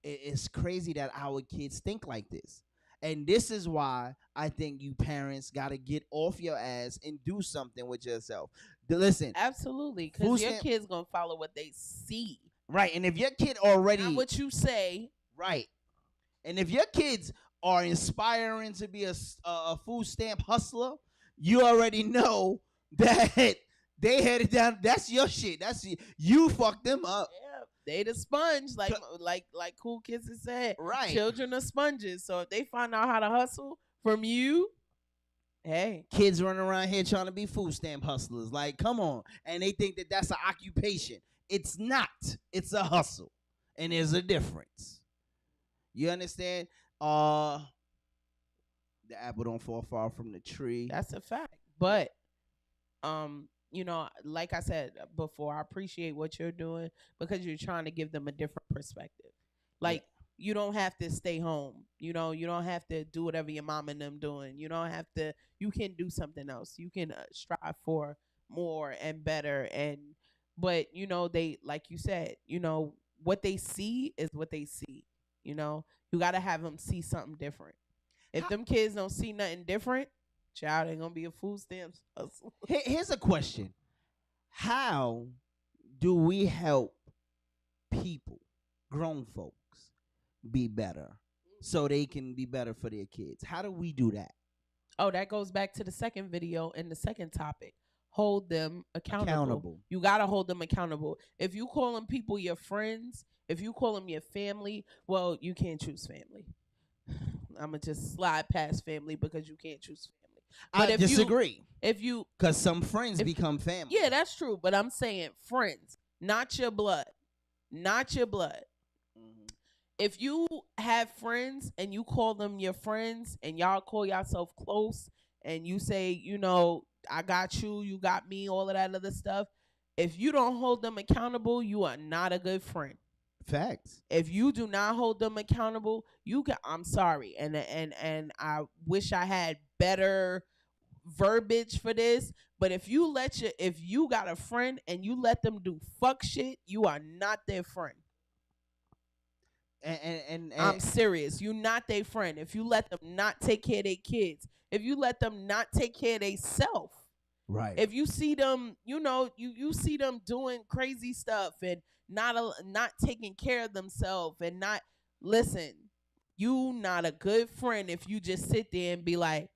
it's crazy that our kids think like this. And this is why I think you parents got to get off your ass and do something with yourself. Listen. Absolutely. Because your kid's going to follow what they see. Right. And if your kid already. Not what you say. Right. And if your kids are inspiring to be a food stamp hustler, you already know that they headed down. That's your shit. You fucked them up. Yeah. They the sponge, like Cool Kids has said. Right. Children are sponges. So if they find out how to hustle from you, hey. Kids running around here trying to be food stamp hustlers. Like, come on. And they think that that's an occupation. It's not. It's a hustle. And there's a difference. You understand? The apple don't fall far from the tree. That's a fact. But, you know, like I said before, I appreciate what you're doing because you're trying to give them a different perspective. Like, you don't have to stay home. You know, you don't have to do whatever your mom and them doing. You don't have to. You can do something else. You can strive for more and better. But, you know, they, like you said, you know, what they see is what they see. You know, you got to have them see something different. If them kids don't see nothing different, child, ain't gonna be a food stamps hustle. Here's a question. How do we help people, grown folks, be better so they can be better for their kids? How do we do that? Oh, that goes back to the second video and the second topic. Hold them accountable. You got to hold them accountable. If you call them people your friends, if you call them your family, well, you can't choose family. I'm going to just slide past family because you can't choose family. But I disagree. Because some friends become family. Yeah, that's true. But I'm saying friends, not your blood. Not your blood. Mm-hmm. If you have friends and you call them your friends and y'all call yourself close and you say, you know, I got you, you got me, all of that other stuff. If you don't hold them accountable, you are not a good friend. Facts. If you do not hold them accountable, I'm sorry. And I wish I had better verbiage for this. But if you got a friend and you let them do fuck shit, you are not their friend. And I'm serious. You're not their friend. If you let them not take care of their kids, if you let them not take care of themselves, right? If you see them, you know, you see them doing crazy stuff and not taking care of themselves and not listen. You not a good friend if you just sit there and be like,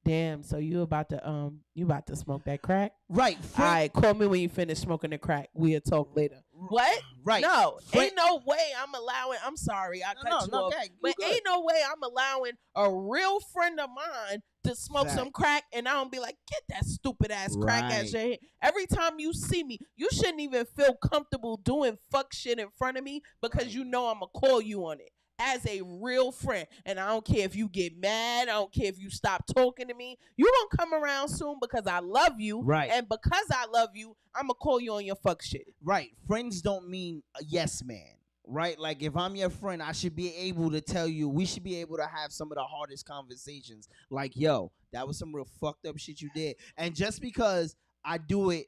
damn, so you about to smoke that crack? Right. All right, call me when you finish smoking the crack. We'll talk later. What? Right. No, ain't no way I'm allowing. I'm sorry, I cut you off. But ain't no way I'm allowing a real friend of mine to smoke some crack and I don't be like, get that stupid ass crack out your head. Every time you see me, you shouldn't even feel comfortable doing fuck shit in front of me because you know I'm going to call you on it. As a real friend. And I don't care if you get mad. I don't care if you stop talking to me. You gonna come around soon because I love you. Right. And because I love you, I'm gonna call you on your fuck shit. Right. Friends don't mean a yes man. Right? Like if I'm your friend, I should be able to tell you, we should be able to have some of the hardest conversations. Like, yo, that was some real fucked up shit you did. And just because I do it,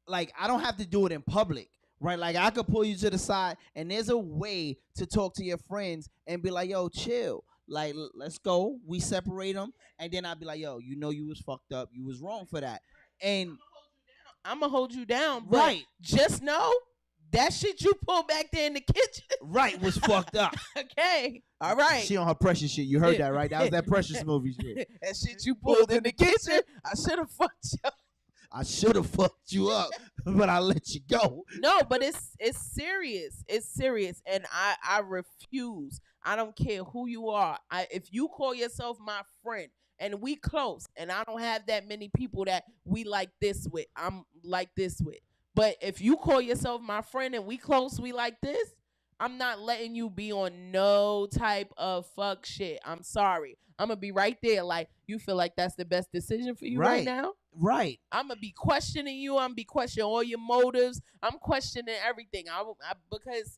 like I don't have to do it in public. Right, like I could pull you to the side, and there's a way to talk to your friends and be like, "Yo, chill. Like, let's go." We separate them, and then I'll be like, "Yo, you know you was fucked up. You was wrong for that." And I'm gonna hold you down, but right? Just know that shit you pulled back there in the kitchen, right, was fucked up. Okay, all right. She on her Precious shit. You heard that, right? That was that Precious movie shit. That shit you pulled in the kitchen. I should have fucked you. I should have fucked you up, but I let you go. No, but it's serious. It's serious, and I refuse. I don't care who you are. If you call yourself my friend and we close, and I don't have that many people that we like this with, I'm like this with. But if you call yourself my friend and we close, we like this, I'm not letting you be on no type of fuck shit. I'm sorry. I'm going to be right there like, you feel like that's the best decision for you right now? Right. I'm going to be questioning you. I'm going to be questioning all your motives. I'm questioning everything. Because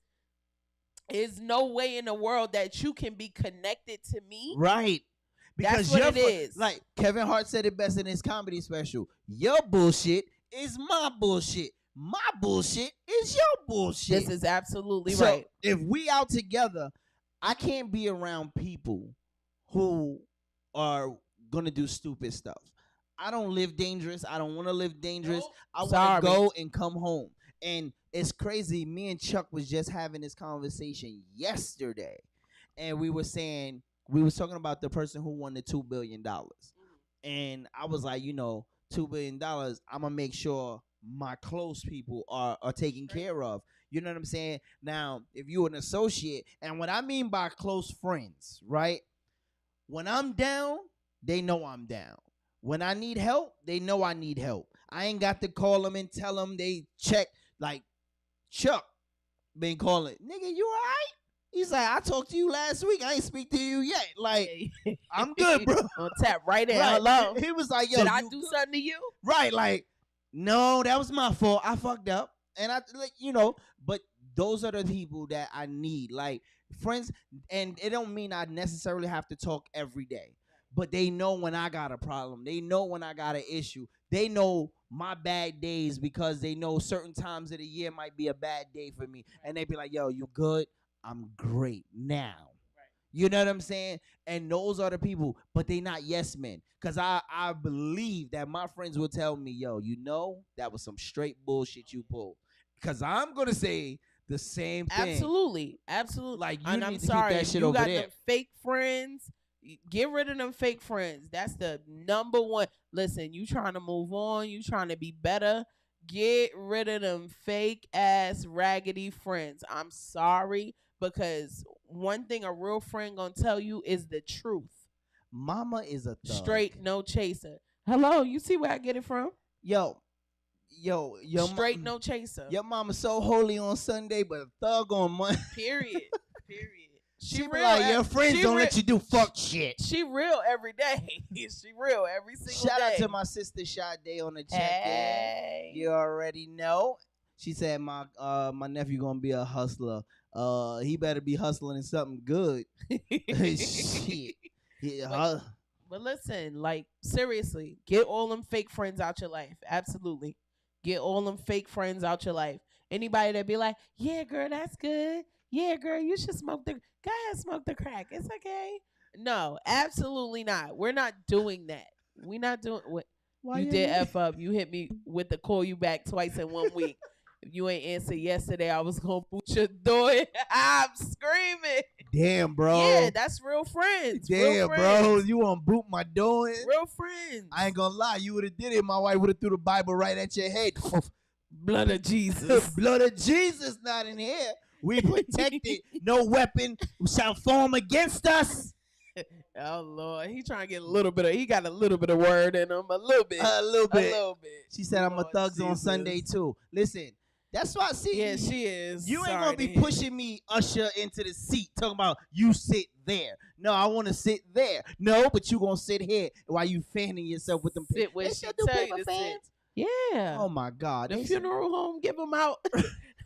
there's no way in the world that you can be connected to me. Right. Because that's what it is. Like Kevin Hart said it best in his comedy special. Your bullshit is my bullshit. My bullshit is your bullshit. This is absolutely so right. If we out together, I can't be around people who are going to do stupid stuff. I don't live dangerous. I don't want to live dangerous. I want to go and come home. And it's crazy. Me and Chuck was just having this conversation yesterday. And we were talking about the person who won the $2 billion. And I was like, $2 billion, I'm going to make sure my close people are taken care of. You know what I'm saying? Now, if you're an associate, and what I mean by close friends, right? When I'm down, they know I'm down. When I need help, they know I need help. I ain't got to call them and tell them they check. Like, Chuck been calling, nigga, you all right? He's like, I talked to you last week. I ain't speak to you yet. Like, I'm good, bro. On tap right in. Right. Hello. He was like, yo, did I do something to you? Right. Like, no, that was my fault. I fucked up. And but those are the people that I need. Like, friends, and it don't mean I necessarily have to talk every day. But they know when I got a problem. They know when I got an issue. They know my bad days because they know certain times of the year might be a bad day for me. And they be like, yo, you good? I'm great now. You know what I'm saying? And those are the people, but they not yes men. Because I believe that my friends will tell me, yo, that was some straight bullshit you pulled. Because I'm going to say the same thing. Absolutely. Like, you and need I'm to sorry, keep that shit you over got there. them fake friends. Get rid of them fake friends. That's the number one. Listen, you trying to move on. You trying to be better. Get rid of them fake ass raggedy friends. I'm sorry, because one thing a real friend gonna tell you is the truth. Mama is a thug. Straight, no chaser. Hello, you see where I get it from? Yo, straight, no chaser. Your mama so holy on Sunday, but a thug on Monday. Period. She real, like, your friends don't let you do fuck shit. She real every day. She real every single day. Shout out to my sister Sade on the check-in. Hey. You already know. She said my nephew gonna be a hustler. He better be hustling something good. Shit. But listen, like, seriously, get all them fake friends out your life. Absolutely. Get all them fake friends out your life. Anybody that be like, yeah, girl, that's good. Yeah, girl, you should go ahead, smoke the crack. It's okay. No, absolutely not. We're not doing that. We're not doing what you did. F up. You hit me with the call you back twice in 1 week. If you ain't answer yesterday, I was gonna boot your door. I'm screaming. Damn, bro. Yeah, that's real friends. Damn, real friends. bro. You want to boot my door in? Real friends. I ain't gonna lie. You would have did it. My wife would have threw the Bible right at your head. Blood of Jesus. Blood of Jesus not in here. We protected. No weapon shall form against us. Oh Lord, he trying to get he got a little bit of word in him, a little bit. She said, "I'm a thugs on Sunday too." Listen, that's why I see. Yeah, she is. You ain't gonna be pushing me, Usher, into the seat, talking about you sit there. No, I want to sit there. No, but you gonna sit here while you fanning yourself with them. Sit where she tell you to sit. Yeah. Oh my God. The funeral home give them out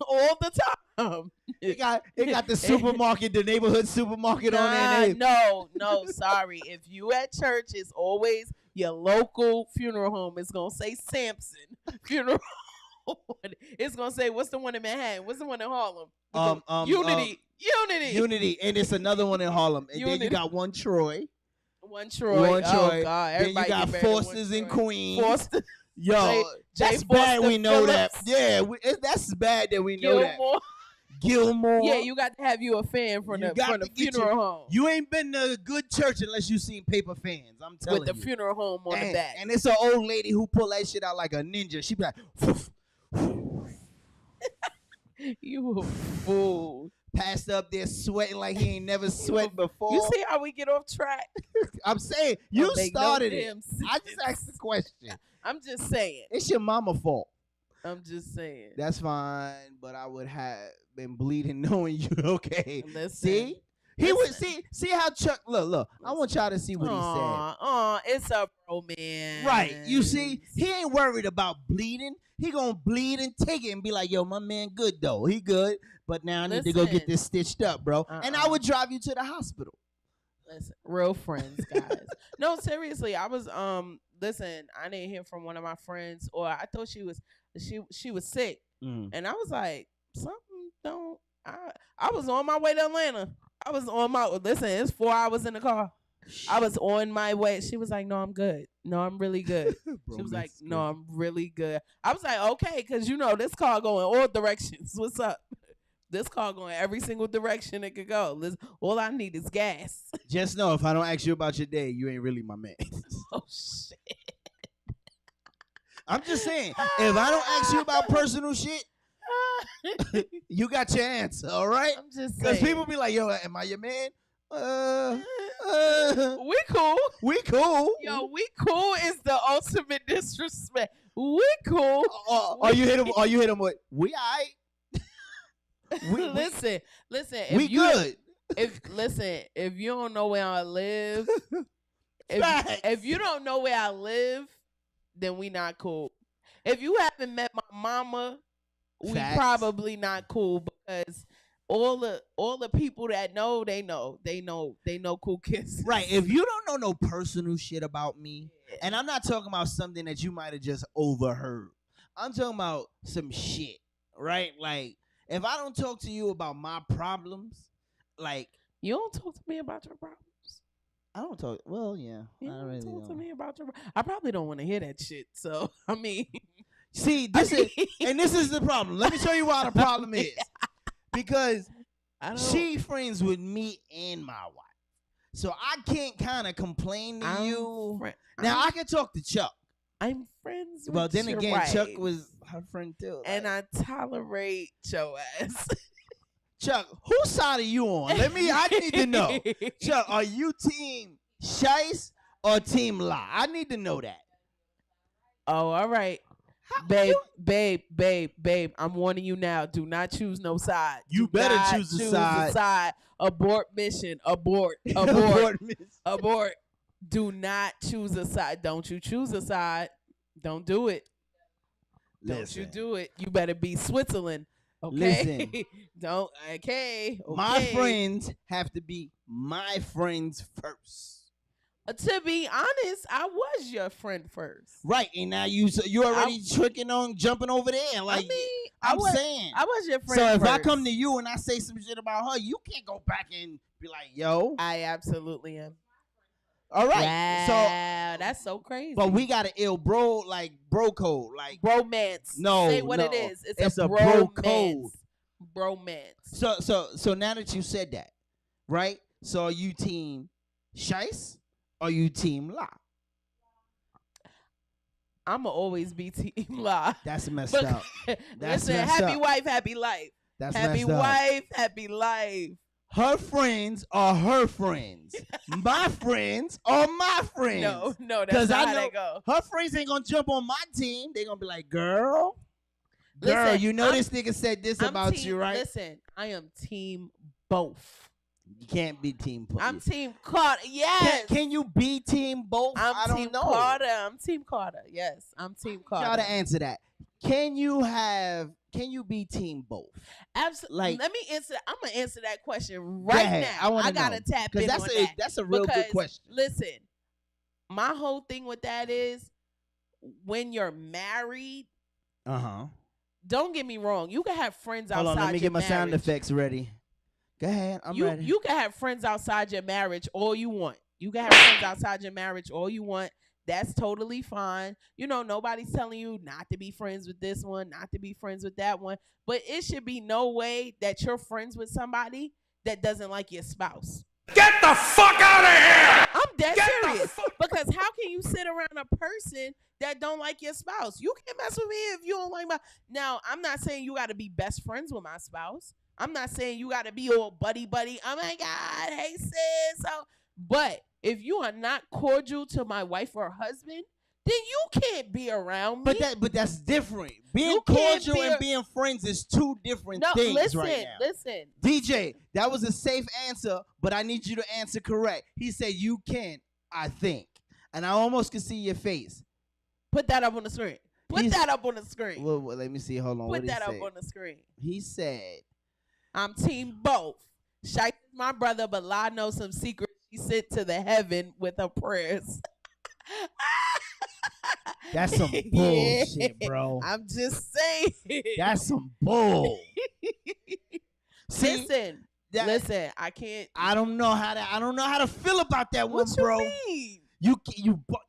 all the time. It got the supermarket, the neighborhood supermarket on there. No, sorry. If you at church, it's always your local funeral home. It's gonna say Samson Funeral Home. It's gonna say, what's the one in Manhattan? What's the one in Harlem? Unity, and it's another one in Harlem. And then you got one Troy. One Troy. Oh God! Then you got Foster's in Queens. Foster. Yo, that's bad. We know that. Yeah, that's bad that we know that. Gilmore. Yeah, you got to have you a fan from the funeral home. You ain't been to a good church unless you seen paper fans. I'm telling you. With the funeral home on the back. And it's an old lady who pull that shit out like a ninja. She be like, you a fool. Passed up there sweating like he ain't never sweat before. You see how we get off track? I'm saying, you started it. I just asked the question. I'm just saying. It's your mama's fault. I'm just saying. That's fine, but I would have been bleeding knowing you. Okay. Listen, see? He would see how Chuck look. I want y'all to see what he said. It's a romance. Right. You see, he ain't worried about bleeding. He gonna bleed and take it and be like, yo, my man good though. He good. But now I need to go get this stitched up, bro. And I would drive you to the hospital. Listen, real friends, guys. No, seriously, I was listen, I didn't hear from one of my friends, or I thought she was sick. And I was like, something don't I was on my way to Atlanta. Listen, it's 4 hours in the car. I was on my way. She was like, no, I'm good. No, I'm really good. She was like, no, I'm really good. I was like, okay, because you know this car going all directions. What's up? This car going every single direction it could go. All I need is gas. Just know if I don't ask you about your day, you ain't really my man. Oh, shit. I'm just saying, if I don't ask you about personal shit, you got your answer, all right? I'm just saying. Because people be like, yo, am I your man? We cool. We cool. Yo, we cool is the ultimate disrespect. We cool. Or you hit him with, we all right. Listen. We good. If you don't know where I live, if you don't know where I live, then we not cool. If you haven't met my mama, we probably not cool, because all the people that know, they know cool kids. Right. If you don't know no personal shit about me, and I'm not talking about something that you might have just overheard. I'm talking about some shit, right? Like, if I don't talk to you about my problems, like, you don't talk to me about your problems. I don't talk. Well, yeah. You don't talk to me about your. I probably don't want to hear that shit. So I mean, see, this is the problem. Let me show you why the problem is. Because she friends with me and my wife, so I can't kind of complain to you. Now I can talk to Chuck. I'm friends with Well, then your again, wife, Chuck was her friend too. and I tolerate your ass. Chuck, whose side are you on? I need to know. Chuck, are you team Shice or team La? I need to know that. Oh, all right. Babe, I'm warning you now. Do not choose no side. You better choose a side. Abort mission. Abort. Abort. Do not choose a side. Don't you choose a side. Don't do it. Don't you do it. You better be Switzerland. Okay. Listen. Don't. Okay. My friends have to be my friends first. To be honest, I was your friend first. Right, and now you already tricking on jumping over there. Like, I was your friend. So if first. I come to you and I say some shit about her, you can't go back and be like, "Yo." I absolutely am. All right. Wow, that's so crazy. But we got an ill bro code, like bromance. No, say what it is. It's a bro code. Bromance. So now that you said that, right? So are you team Shice? Or you team La? I'ma always be team La. That's messed up. That's listen, messed happy up. wife, happy life. That's happy messed up. wife, happy life. Her friends are her friends. My friends are my friends. No, that's not how they go. Her friends ain't gonna jump on my team. They gonna be like, girl, Listen, you know this nigga said this about you, right? Listen, I am team both. You can't be team. I'm team Carter. Yes. Can you be team both? I don't know. Carter. I'm team Carter. Yes, I'm team Carter. Try to answer that. Can you be team both? Absolutely. Like, let me answer. I'm gonna answer that question right now. I gotta tap in on that. That's a real good question. Listen, my whole thing with that is when you're married. Don't get me wrong. You can have friends outside. Hold on, let me your get my marriage. sound effects ready. Go ahead, I'm ready. You can have friends outside your marriage all you want. You can have friends outside your marriage all you want. That's totally fine. You know, nobody's telling you not to be friends with this one, not to be friends with that one. But it should be no way that you're friends with somebody that doesn't like your spouse. Get the fuck out of here! I'm dead serious. Because how can you sit around a person that don't like your spouse? You can't mess with me if you don't like my... Now, I'm not saying you got to be best friends with my spouse. I'm not saying you got to be all buddy-buddy. Oh, my God. Hey, sis. But if you are not cordial to my wife or husband, then you can't be around me. But that's different. Being cordial and being friends is two different things right now. Listen. DJ, that was a safe answer, but I need you to answer correct. He said you can, I think. And I almost can see your face. Put that up on the screen. Put that up on the screen. Well, let me see. Hold on. Put that up on the screen. He said, I'm team both. Shite is my brother, but La knows some secrets she sent to the heaven with her prayers. That's some bullshit, bro. I'm just saying. That's some bull. Listen, I can't. I don't know how to feel about that one, bro. What you mean? You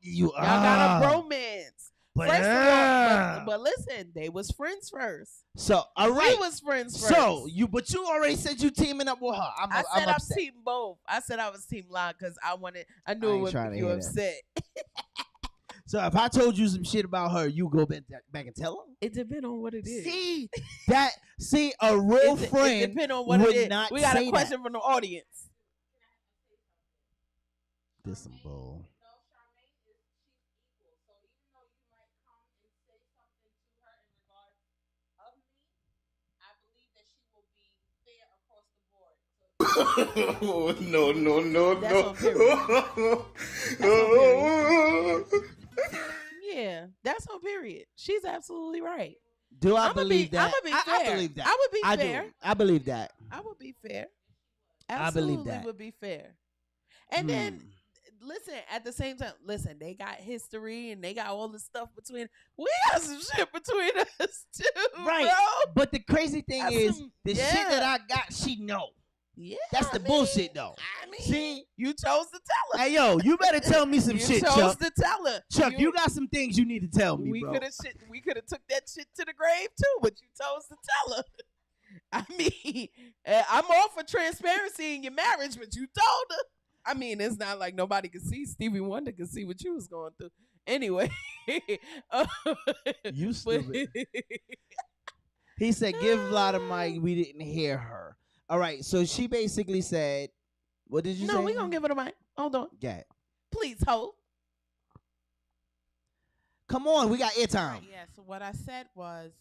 Y'all got a bromance. But, First of all, but listen, they was friends first. So all right, we was friends first. So you already said you teaming up with her. I said I'm team both. I said I was team La because I knew it would make you upset. So if I told you some shit about her, you go back and tell her? It depends on what it is. See, a real friend it depends on what would it is. not We got say a question that. from the audience. This some bull. No. Yeah, that's on period. She's absolutely right. Do I believe that? I'm gonna be fair. I believe that. I would be fair. Do. I believe that. I would be fair. I Absolutely believe that. would be fair. And then listen, at the same time, listen, they got history and they got all this stuff between. We got some shit between us too, Right. bro. But the crazy thing That's is, some- the yeah. shit that I got, she know. Yeah, That's the bullshit, though. I mean, See? you chose to tell her. Hey, yo, you better tell me some you shit, chose Chuck. to tell her. Chuck, you got some things you need to tell me, We bro. could have took that shit to the grave too, but you chose to tell her. I mean, I'm all for transparency in your marriage, but you told her. I mean, it's not like nobody could see. Stevie Wonder could see what you was going through. Anyway, You stupid. He said, give La the mic. We didn't hear her. All right, so she basically said, what did you say? No, we gonna give her the mic. Hold on. Yeah. Please hold. Come on, we got airtime. Right, yeah, so what I said was,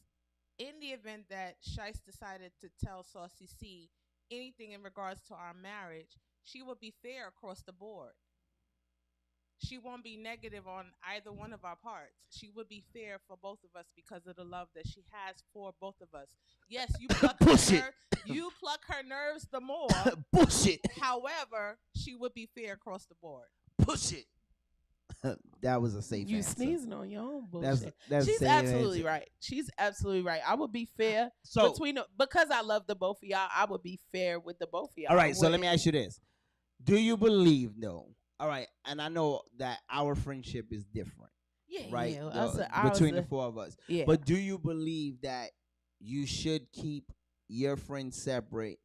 in the event that Shice decided to tell Saucy C anything in regards to our marriage, she would be fair across the board. She won't be negative on either one of our parts. She would be fair for both of us because of the love that she has for both of us. Yes, you pluck her nerves the more. Bullshit. However, she would be fair across the board. Push it. That was a safe You answer. sneezing on your own bullshit. That's She's safe absolutely answer. right. She's absolutely right. I would be fair So- because I love the both of y'all. I would be fair with the both of y'all. All right, so let Wouldn't- me ask you this. Do you believe, though? All right, and I know that our friendship is different, Yeah, right? yeah. Between the four of us. Yeah. But do you believe that you should keep your friends separate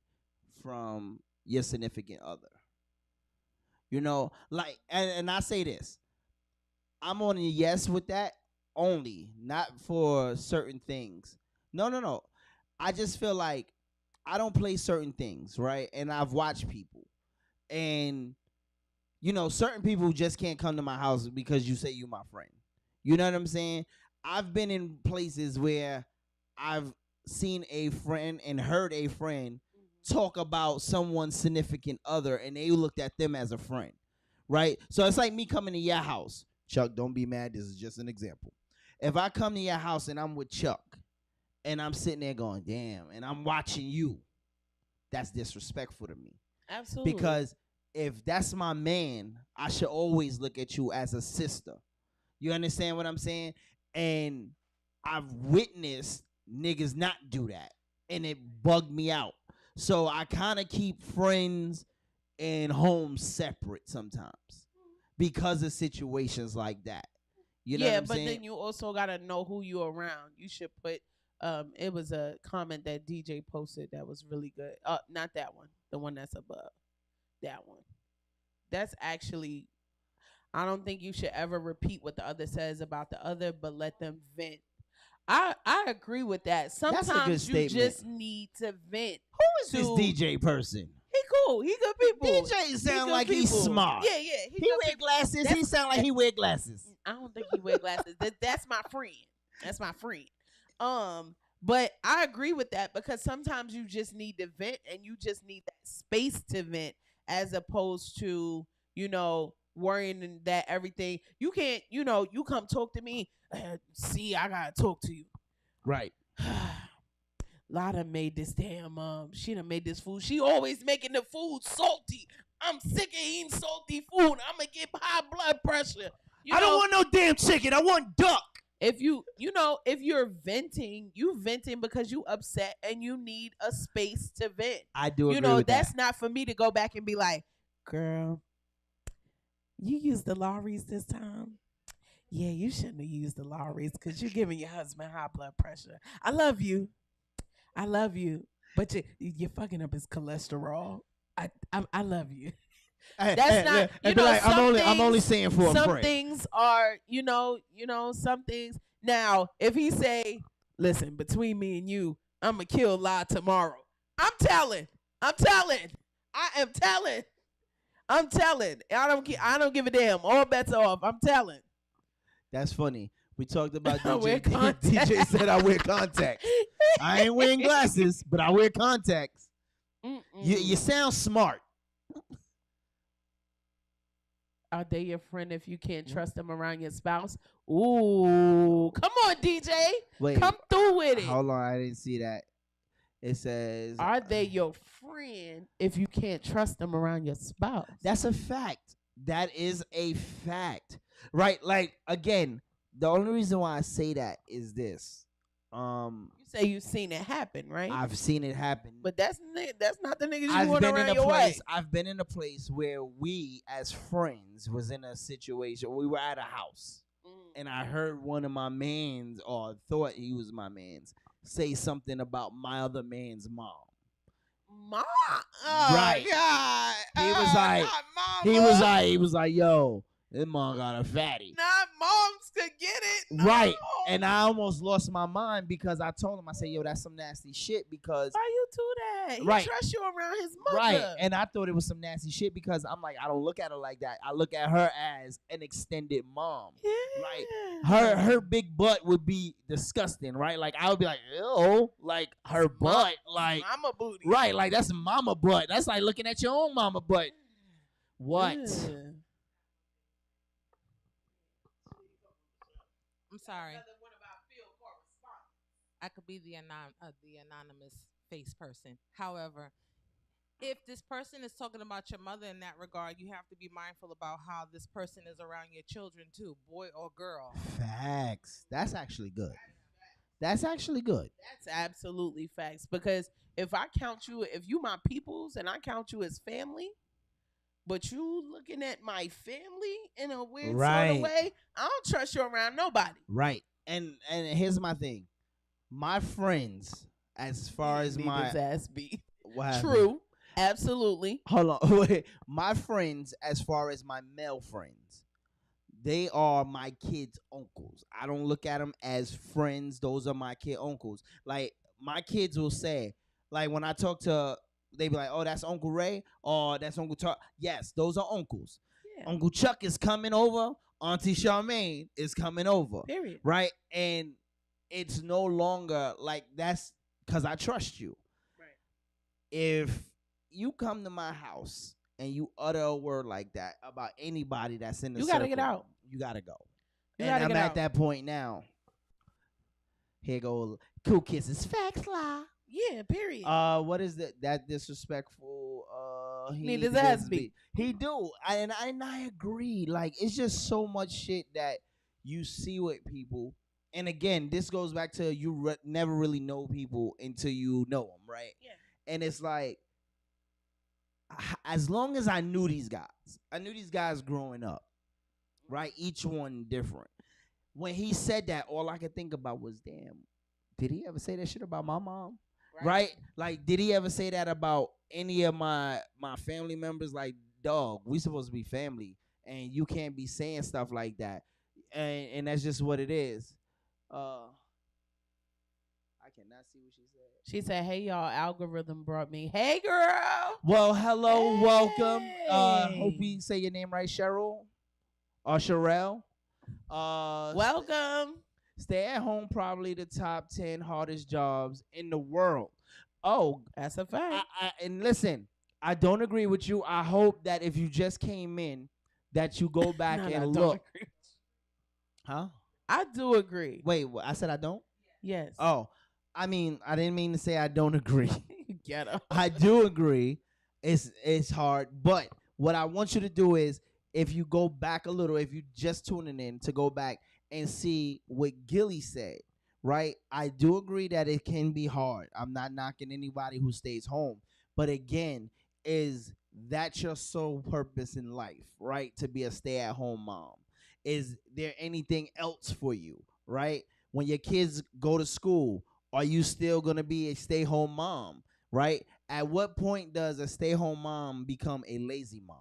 from your significant other? You know, like, and I say this. I'm on a yes with that only, not for certain things. No. I just feel like I don't play certain things, right? And I've watched people. And, you know, certain people just can't come to my house because you say you my friend. You know what I'm saying? I've been in places where I've seen a friend and heard a friend talk about someone's significant other, and they looked at them as a friend, right? So it's like me coming to your house. Chuck, don't be mad. This is just an example. If I come to your house and I'm with Chuck, and I'm sitting there going, damn, and I'm watching you, that's disrespectful to me. Absolutely. Because if that's my man, I should always look at you as a sister. You understand what I'm saying? And I've witnessed niggas not do that, and it bugged me out. So I kind of keep friends and homes separate sometimes because of situations like that. You know what I'm but saying? then you also gotta know who you're around. You should put. It was a comment that DJ posted that was really good. Not that one. The one that's above. That one. That's actually. I don't think you should ever repeat what the other says about the other, but let them vent. I agree with that. Sometimes you just need to vent. Who is this DJ person? He cool. He good people. DJ sound like he's smart. Yeah. He wear glasses. He sound like he wear glasses. I don't think he wear glasses. That's my friend. That's my friend. But I agree with that because sometimes you just need to vent and you just need that space to vent as opposed to, worrying that everything you can't, you come talk to me. See, I gotta talk to you. Right. Lotta made this damn she done made this food. She always making the food salty. I'm sick of eating salty food. I'm gonna get high blood pressure. I don't want no damn chicken. I want duck. If if you're venting, you venting because you upset and you need a space to vent. I do agree with that's that. not for me to go back and be like, girl, you used the Lawry's this time. Yeah, you shouldn't have used the Lawry's because you're giving your husband high blood pressure. I love you, but you're fucking up his cholesterol. I love you. That's not. I'm only saying for a some friend. things are. Some things. Now, if he say, "Listen, between me and you, I'm gonna kill La tomorrow," I'm telling. I am telling. I don't give a damn. All bets are off. I'm telling. That's funny. We talked about I wear DJ. contacts. DJ said I wear contacts. I ain't wearing glasses, but I wear contacts. You sound smart. Are they your friend if you can't trust them around your spouse? Ooh, come on, DJ. Wait, come through with it. Hold on, I didn't see that. It says, are they your friend if you can't trust them around your spouse? That's a fact. That is a fact. Right? Like, again, the only reason why I say that is this. You say you've seen it happen, right? I've seen it happen. But that's not the niggas you want around your way. I've been in a place where we, as friends, was in a situation. We were at a house, and I heard one of my mans, or thought he was my mans, say something about my other man's mom. Mom? Oh, right. God. He was like, yo, this mom got a fatty. Not moms could get it. No. Right. And I almost lost my mind because I told him, I said, yo, that's some nasty shit because. Why you do that? Right. He trusts you around his mother. Right. And I thought it was some nasty shit because I'm like, I don't look at her like that. I look at her as an extended mom. Yeah. Like, her big butt would be disgusting, right? Like, I would be like, ew, like, her butt, like. Mama booty. Right. Like, that's mama butt. That's like looking at your own mama butt. What? Yeah. I'm sorry. I could be the anonymous face person. However, if this person is talking about your mother in that regard, you have to be mindful about how this person is around your children too, boy or girl. Facts. That's actually good. That's absolutely facts. Because if you my peoples and I count you as family, but you looking at my family in a weird sort of way, I don't trust you around nobody. Right. And here's my thing. My friends, as far as my ass beat. What True. Absolutely. Hold on. Wait. My friends, as far as my male friends, they are my kids' uncles. I don't look at them as friends. Those are my kid uncles. Like, my kids will say, like, when I talk to, they be like, oh, that's Uncle Ray, or that's Uncle Chuck. Yes, those are uncles. Yeah. Uncle Chuck is coming over. Auntie Charmaine is coming over. Period. Right? And it's no longer like that's because I trust you. Right. If you come to my house and you utter a word like that about anybody that's in the circle, you gotta get out. You gotta go. You and gotta I'm get at out. that point now. Here go cool kisses. Facts lie. Yeah, period. What is that disrespectful? He need his ass beat. He do, and I agree. Like, it's just so much shit that you see with people. And again, this goes back to you never really know people until you know them, right? Yeah. And it's like, as long as I knew these guys growing up. right? Each one different. When he said that, all I could think about was, damn, did he ever say that shit about my mom? Right? Like, did he ever say that about any of my family members? Like, dog, we supposed to be family, and you can't be saying stuff like that. And that's just what it is. I cannot see what she said. She said, "Hey y'all, algorithm brought me. Hey girl. Well, hello, Hey. welcome. Hope we say your name right, Cheryl or Sherelle. Welcome. Stay at home, probably the top 10 hardest jobs in the world. Oh, that's a fact. And listen, I don't agree with you. I hope that if you just came in, that you go back No, no, and don't look. agree. Huh? I do agree. Wait, I said I don't? Yes. Oh, I mean, I didn't mean to say I don't agree. Get up. I do agree. It's hard, but what I want you to do is, if you go back a little, if you just tuning in, to go back and see what Gilly said, right? I do agree that it can be hard. I'm not knocking anybody who stays home, but again, is that your sole purpose in life, right? To be a stay-at-home mom? Is there anything else for you, right? When your kids go to school, are you still going to be a stay-home mom, right? At what point does a stay-home mom become a lazy mom?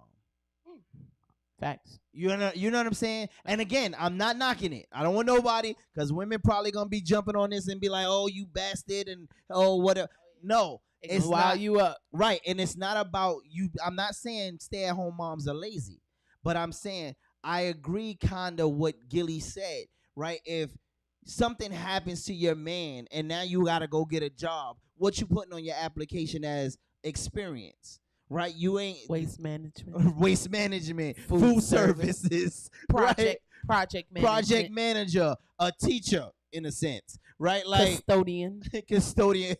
Facts. You know what I'm saying? And again, I'm not knocking it. I don't want nobody, because women probably going to be jumping on this and be like, oh, you bastard, and oh, whatever. No. It's while not, you up. Right. And it's not about you. I'm not saying stay-at-home moms are lazy, but I'm saying I agree kind of what Gilly said, right? If something happens to your man and now you got to go get a job, what you putting on your application as experience, right? You ain't waste management, food services, project project manager, a teacher in a sense, right? Like custodial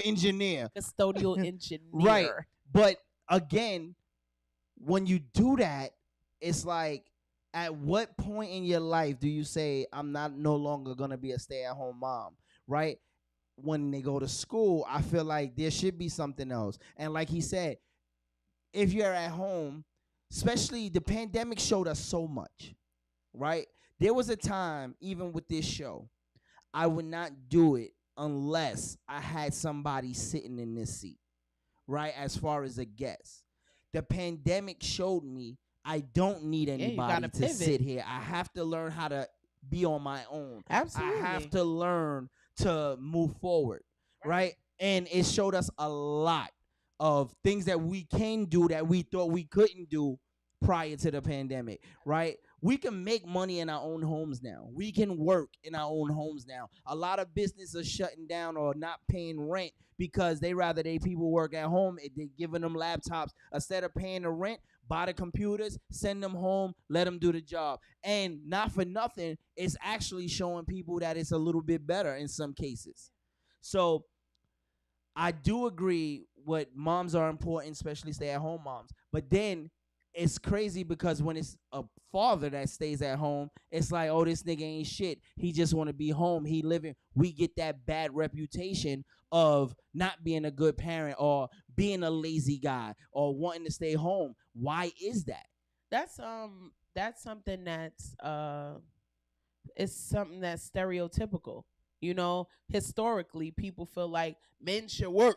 engineer, right? But again, when you do that, it's like, at what point in your life do you say, I'm no longer going to be a stay-at-home mom, right? When they go to school, I feel like there should be something else. And like he said, if you're at home, especially the pandemic showed us so much, right? There was a time, even with this show, I would not do it unless I had somebody sitting in this seat, right? As far as a guest. The pandemic showed me I don't need anybody to sit here. I have to learn how to be on my own. Absolutely. I have to learn to move forward, right? And it showed us a lot of things that we can do that we thought we couldn't do prior to the pandemic, right? We can make money in our own homes now. We can work in our own homes now. A lot of businesses are shutting down or not paying rent because they rather they people work at home. They're giving them laptops. Instead of paying the rent, buy the computers, send them home, let them do the job. And not for nothing, it's actually showing people that it's a little bit better in some cases. So I do agree what moms are important, especially stay-at-home moms. But then it's crazy because when it's a father that stays at home, it's like, oh, this nigga ain't shit. He just want to be home. He living. We get that bad reputation of not being a good parent or being a lazy guy or wanting to stay home. Why is that? That's something that's it's something that's stereotypical. You know, historically, people feel like men should work.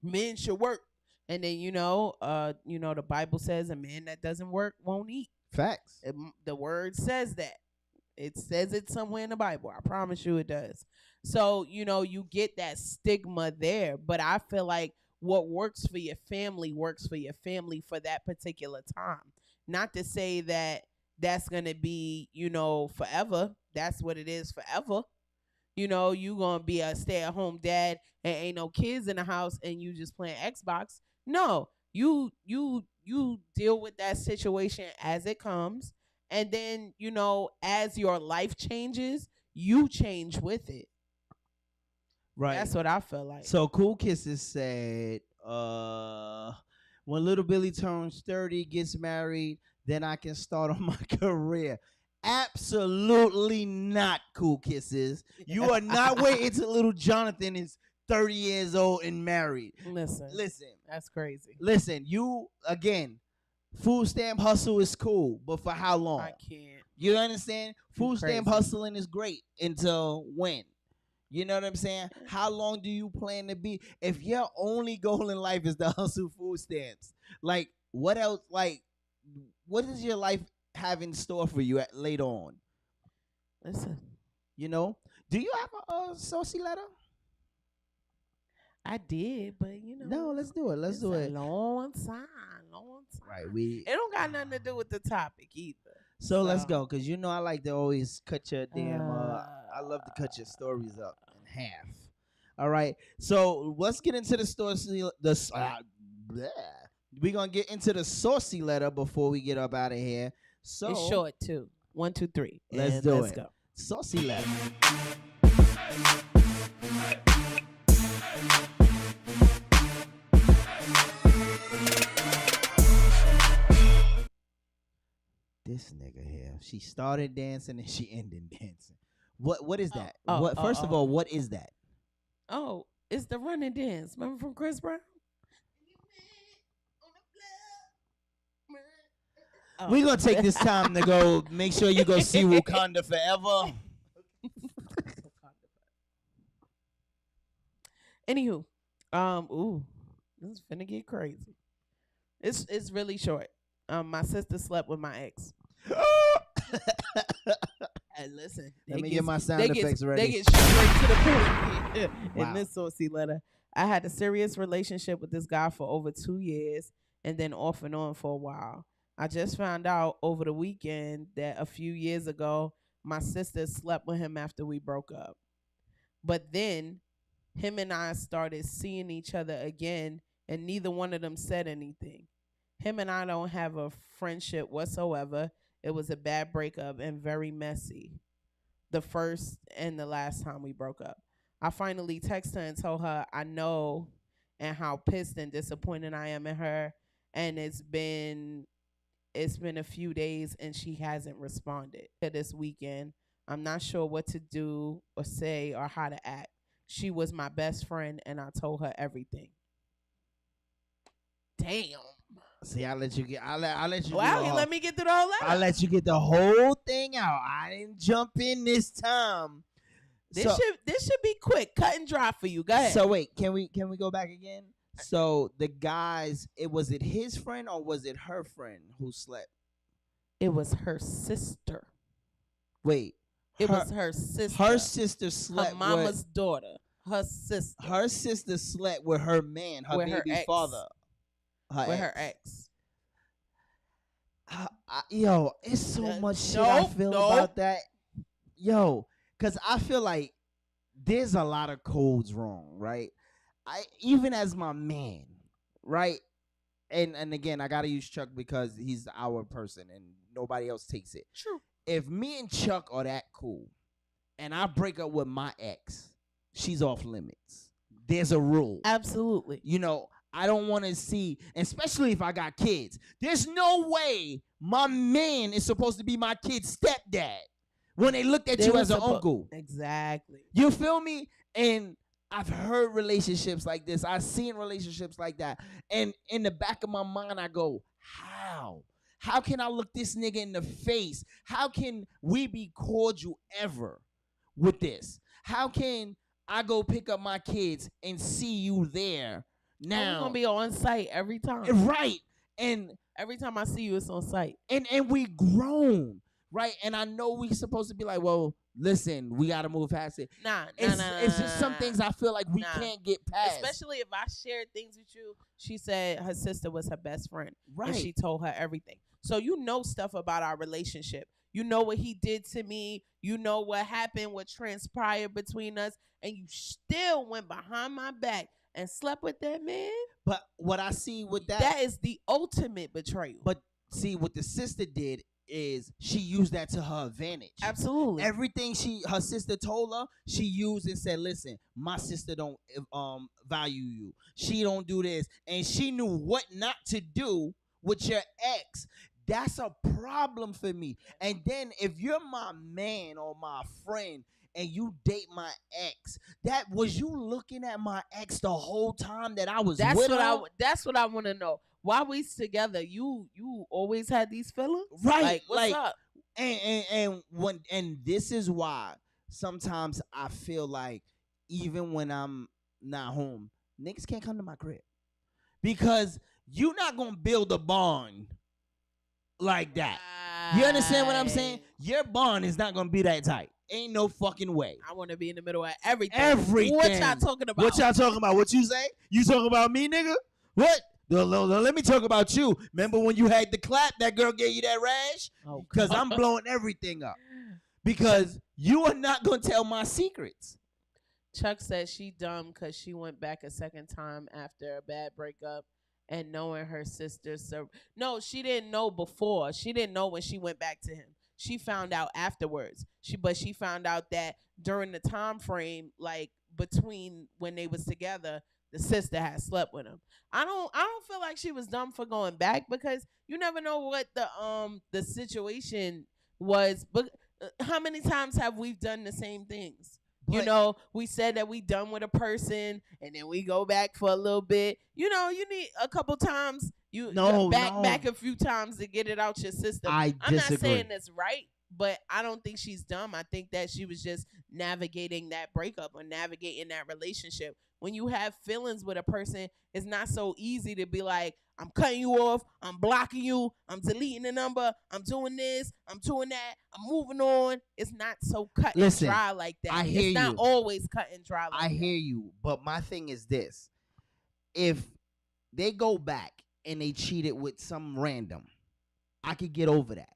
Men should work. And then, the Bible says a man that doesn't work won't eat. Facts. The word says that. It says it somewhere in the Bible. I promise you it does. So, you get that stigma there. But I feel like what works for your family works for your family for that particular time. Not to say that that's going to be, forever. That's what it is forever. You going to be a stay-at-home dad and ain't no kids in the house and you just playing Xbox. No, you deal with that situation as it comes. And then, as your life changes, you change with it. Right. That's what I feel like. So Cool Kisses said, when little Billy turns 30, gets married, then I can start on my career. Absolutely not, Cool Kisses. You are not waiting till little Jonathan is 30 years old and married. Listen. Listen. That's crazy. Listen, you, again, Food stamp hustle is cool, but for how long? I can't. You understand? Food stamp crazy. hustling is great until when? You know what I'm saying? How long do you plan to be? If your only goal in life is to hustle food stamps, like what else? Like, what does your life have in store for you later on? Listen, you know, do you have a saucy letter? I did, but you know. No, let's do it. Let's do it. Long time. Right. It don't got nothing to do with the topic either. So let's go, cause you know I like to always cut your damn. I love to cut your stories up in half. All right. So let's get into the story. We're gonna get into the saucy letter before we get up out of here. So it's short too. 1, 2, 3. Let's go. Saucy letter. This nigga here. She started dancing and she ended dancing. What is that? First of all, what is that? Oh, it's the run and dance. Remember from Chris Brown? We're gonna take this time to go make sure you go see Wakanda Forever. Anywho, this is finna get crazy. It's really short. My sister slept with my ex. And listen, let me get my sound effects ready. They get straight to the point. Wow. In this saucy letter, I had a serious relationship with this guy for over 2 years, and then off and on for a while. I just found out over the weekend that a few years ago, my sister slept with him after we broke up. But then, him and I started seeing each other again, and neither one of them said anything. Him and I don't have a friendship whatsoever. It was a bad breakup and very messy. The first and the last time we broke up. I finally texted her and told her I know and how pissed and disappointed I am in her. And it's been a few days and she hasn't responded to this weekend. I'm not sure what to do or say or how to act. She was my best friend and I told her everything. Damn. See, I'll let you get. I'll let you. Wow, you let me get through all that. I'll let you get the whole thing out. I didn't jump in this time. This should be quick, cut and dry for you. Go ahead. So wait, can we go back again? So the guys, was it his friend or was it her friend who slept? It was her sister. Wait, it was her sister. Her sister slept. Her mama's daughter. Her sister. Her sister slept with her man, her with baby her father. Her ex. Yo, it's so much shit I feel about that. Yo, because I feel like there's a lot of codes wrong, right? Even as my man, right? And again, I gotta use Chuck because he's our person and nobody else takes it. True. If me and Chuck are that cool and I break up with my ex, she's off limits. There's a rule. Absolutely. You know, I don't want to see, especially if I got kids. There's no way my man is supposed to be my kid's stepdad when they looked at you as an uncle. Exactly. You feel me? And I've heard relationships like this. I've seen relationships like that. And in the back of my mind, I go, how? How can I look this nigga in the face? How can we be cordial ever with this? How can I go pick up my kids and see you there? Now we're gonna be on site every time. Right. And every time I see you, it's on site. And we grown. Right. And I know we supposed to be like, well, listen, we gotta move past it. It's just some things I feel like we can't get past. Especially if I shared things with you. She said her sister was her best friend. Right. And she told her everything. So you know stuff about our relationship. You know what he did to me. You know what happened, what transpired between us. And you still went behind my back and slept with that man. But what I see with that is the ultimate betrayal. But see, what the sister did is she used that to her advantage. Absolutely. Everything her sister told her, she used and said, listen, my sister don't value you. She don't do this. And she knew what not to do with your ex. That's a problem for me. And then if you're my man or my friend and you date my ex, was you looking at my ex the whole time that I was with her? That's what I want to know. while we together, you always had these feelings, Right? Like, what's up? And this is why sometimes I feel like even when I'm not home, niggas can't come to my crib because you're not gonna build a bond like that. You understand what I'm saying? Your bond is not gonna be that tight. Ain't no fucking way. I want to be in the middle of everything. Everything. What y'all talking about? What y'all talking about? What you say? You talking about me, nigga? What? No, let me talk about you. Remember when you had the clap, that girl gave you that rash? Because I'm blowing everything up. Because you are not going to tell my secrets. Chuck said she dumb because she went back a second time after a bad breakup and knowing her sister. No, she didn't know before. She didn't know when she went back to him. She found out afterwards. She found out that during the time frame, like between when they was together, the sister had slept with him. I don't feel like she was dumb for going back because you never know what the situation was. But how many times have we done the same things? You know, we said that we done with a person and then we go back for a little bit. You know, you need a couple times. Back a few times to get it out your system. I'm not saying that's right, but I don't think she's dumb. I think that she was just navigating that breakup or navigating that relationship. When you have feelings with a person, it's not so easy to be like, I'm cutting you off, I'm blocking you, I'm deleting the number, I'm doing this, I'm doing that, I'm moving on. It's not so cut and dry like that. It's not always cut and dry like that. I hear you, but my thing is this. If they go back and they cheated with some random, I could get over that,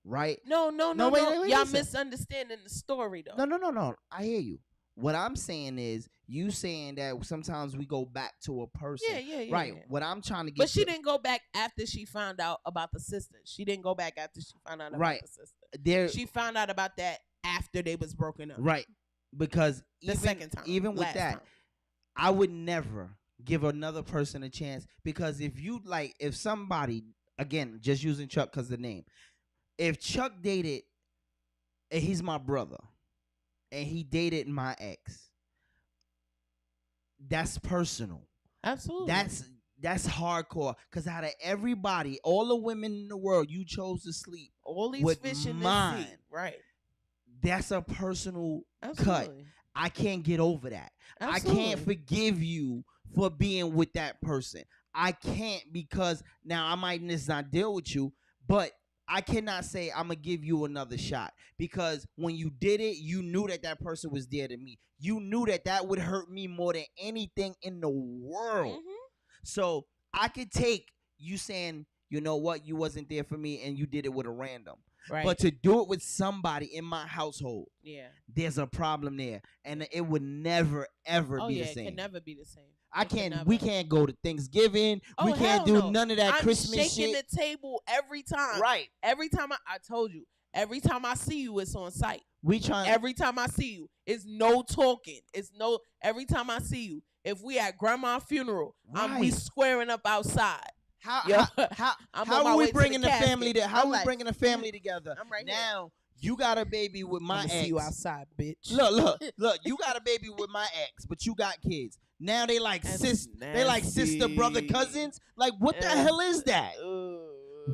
right? No. Wait, Y'all listen. misunderstanding the story, though. No. I hear you. What I'm saying is, you saying that sometimes we go back to a person. Yeah. Right. What I'm trying to get But she didn't go back after she found out about the sister. She didn't go back after she found out about the sister. She found out about that after they was broken up. Right. Because the second time. Even with that, I would never give another person a chance because if somebody, again, just using Chuck because of the name, if Chuck dated, and he's my brother, and he dated my ex, that's personal. Absolutely. That's hardcore. Because out of everybody, all the women in the world, you chose to sleep all these with fish in mine. the sea. Right. That's a personal Absolutely. cut. I can't get over that. Absolutely. I can't forgive you for being with that person. I can't because now I might just not deal with you, but I cannot say I'm going to give you another shot because when you did it, you knew that person was there to me. You knew that would hurt me more than anything in the world. Mm-hmm. So I could take you saying, you know what, you wasn't there for me and you did it with a random. Right. But to do it with somebody in my household, there's a problem there. And it would never, ever be the same. It can never be the same. We can't go to Thanksgiving. We can't do none of that Christmas shit. I'm shaking the table every time. Right. Every time I told you, every time I see you, it's on site. Every time I see you, it's no talking. Every time I see you, if we at grandma's funeral, we squaring up outside. How are we bringing the family together? I'm right now. You got a baby with my ex. See you outside, bitch. Look. You got a baby with my ex, but you got kids. Now they like sister, brother, cousins. Like, what the hell is that?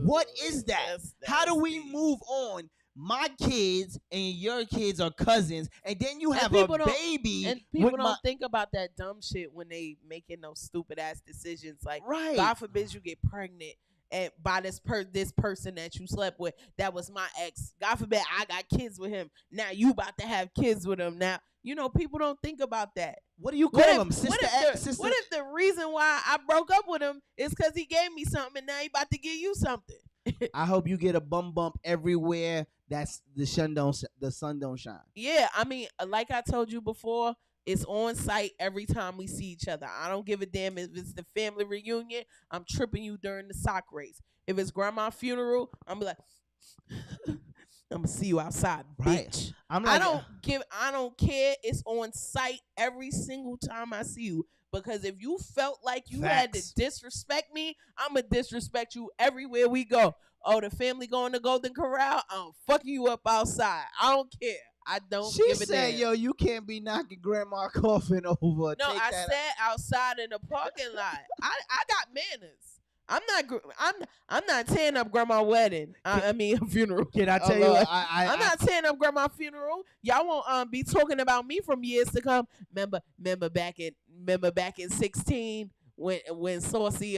What is that? How do we move on? My kids and your kids are cousins, and then you have a baby. And people don't think about that dumb shit when they making those stupid ass decisions. Like, God forbid you get pregnant and by this person that you slept with, that was my ex. God forbid I got kids with him. Now you about to have kids with him. Now, you know, people don't think about that. What do you call them? What if the reason why I broke up with him is because he gave me something and now he about to give you something? I hope you get a bump everywhere that's the sun don't shine. Yeah, I mean, like I told you before, it's on site every time we see each other. I don't give a damn if it's the family reunion. I'm tripping you during the sock race. If it's grandma's funeral, I'm like, I'm gonna see you outside, bitch. I don't care. It's on site every single time I see you. Because if you felt like you had to disrespect me, I'm going to disrespect you everywhere we go. Oh, the family going to Golden Corral? I'm fucking you up outside. I don't care. I don't give a damn. She said, yo, you can't be knocking grandma coffin over. No, I said outside in the parking lot. I got manners. I'm not tearing up grandma's wedding. I mean funeral. Can I tell you? I'm not tearing up grandma's funeral. Y'all won't be talking about me from years to come. Remember back in 16 when Saucy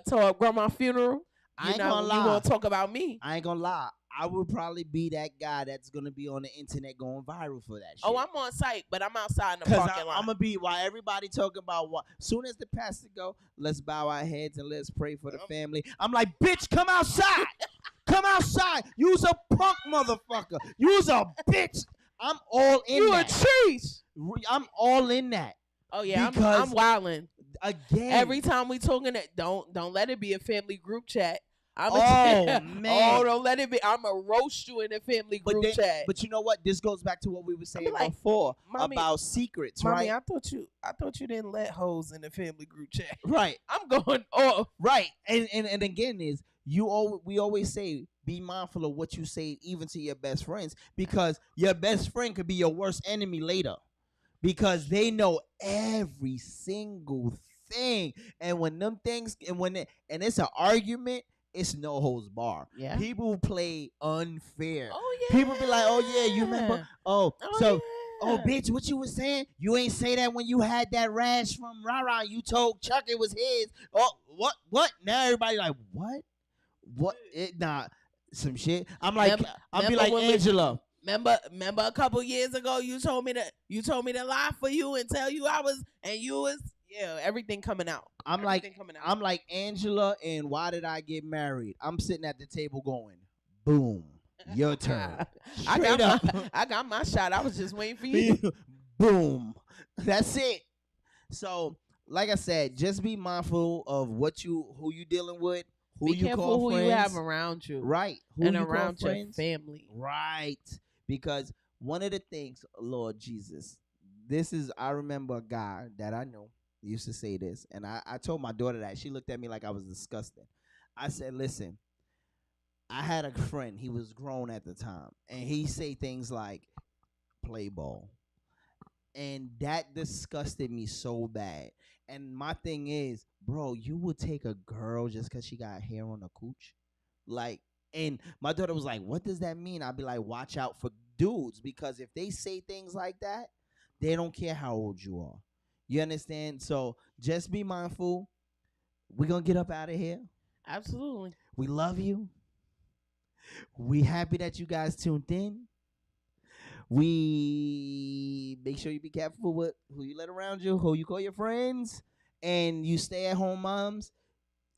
tore up grandma's funeral. I ain't gonna lie. You won't talk about me. I ain't gonna lie. I would probably be that guy that's gonna be on the internet going viral for that shit. Oh, I'm on site, but I'm outside in the parking lot. I'm gonna be while everybody talking about what. Soon as the pastor go, let's bow our heads and let's pray for the family. I'm like, bitch, come outside. Come outside. You's a punk motherfucker. You's a bitch. I'm all in that. You a cheese. I'm all in that. Oh yeah, I'm wilding. Again. Every time we talking that, don't let it be a family group chat. Man. Oh, don't let it be. I'm going to roast you in a family group chat. But you know what? This goes back to what we were saying before about secrets, Mommy, right? I thought you didn't let hoes in the family group chat. Right. I'm going off. Right. And again is we always say be mindful of what you say even to your best friends, because your best friend could be your worst enemy later, because they know every single thing. And when them things and it's an argument, it's no holds bar. Yeah. People play unfair. Oh yeah. People be like, oh yeah, you remember? Oh bitch, what you was saying? You ain't say that when you had that rash from Rara. You told Chuck it was his. Oh, what? Now everybody like, what? Some shit. I'm like, I'll be like Angela. Remember a couple years ago you told me to lie for you and tell you everything coming out. I'm like Angela and Why Did I Get Married? I'm sitting at the table going, boom, your turn. I got my shot. I was just waiting for you. Boom. That's it. So, like I said, just be mindful of who you dealing with, who be you careful call who friends. you have around you. Right. And around your family. Right. Because one of the things, Lord Jesus, I remember a guy that I know used to say this, and I told my daughter that. She looked at me like I was disgusting. I said, listen, I had a friend, he was grown at the time, and he say things like, play ball. And that disgusted me so bad. And my thing is, bro, you would take a girl just because she got hair on her cooch? Like, and my daughter was like, what does that mean? I'd be like, watch out for dudes, because if they say things like that, they don't care how old you are. You understand? So just be mindful. We're going to get up out of here. Absolutely. We love you. We happy that you guys tuned in. We make sure you be careful with who you let around you, who you call your friends, and you stay at home, moms.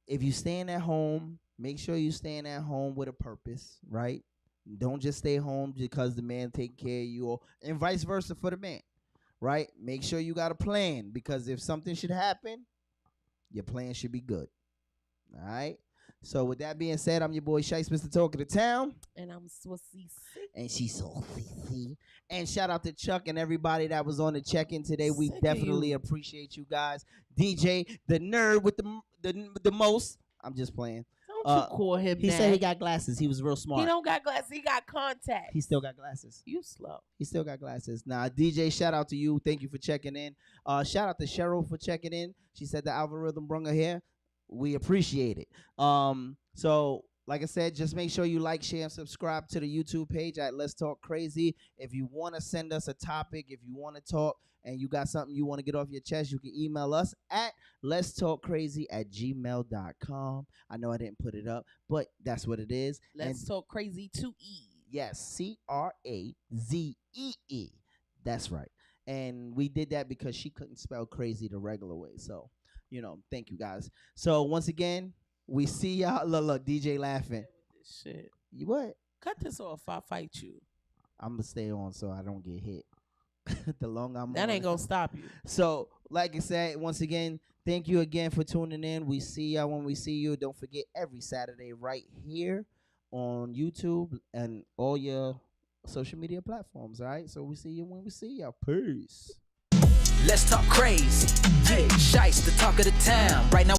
If you staying at home, make sure you staying at home with a purpose, right? Don't just stay home because the man taking care of you, and vice versa for the man. Right? Make sure you got a plan, because if something should happen, your plan should be good. All right? So with that being said, I'm your boy Shice, Mr. Talk of the Town. And I'm Swissy. And she's so CC. And shout out to Chuck and everybody that was on the check-in today. We definitely appreciate you guys. DJ, the nerd with the most. I'm just playing. Don't you call him He that. said he got glasses. He was real smart. He don't got glasses. He got contacts. He still got glasses. You slow. He still got glasses. Nah, DJ, shout out to you. Thank you for checking in. Shout out to Cheryl for checking in. She said the algorithm brung her here. We appreciate it. So, like I said, just make sure you like, share, and subscribe to the YouTube page at Let's Talk Crazee. If you want to send us a topic, if you want to talk, and you got something you want to get off your chest, you can email us at letstalkcrazy@gmail.com. I know I didn't put it up, but that's what it is. Let's Talk Crazy 2E. Yes, CRAZEE. That's right. And we did that because she couldn't spell crazy the regular way. So, thank you guys. So once again, we see y'all. Look, DJ laughing. Shit. You what? Cut this off. I'll fight you. I'm going to stay on so I don't get hit. The longer I'm that on, ain't gonna stop you. So, like I said, once again, thank you again for tuning in. We see y'all when we see you. Don't forget, every Saturday right here on YouTube and all your social media platforms. All right. So we see you when we see y'all. Peace. Let's talk crazy. Yeah, Shice, the talk of the town. Right now.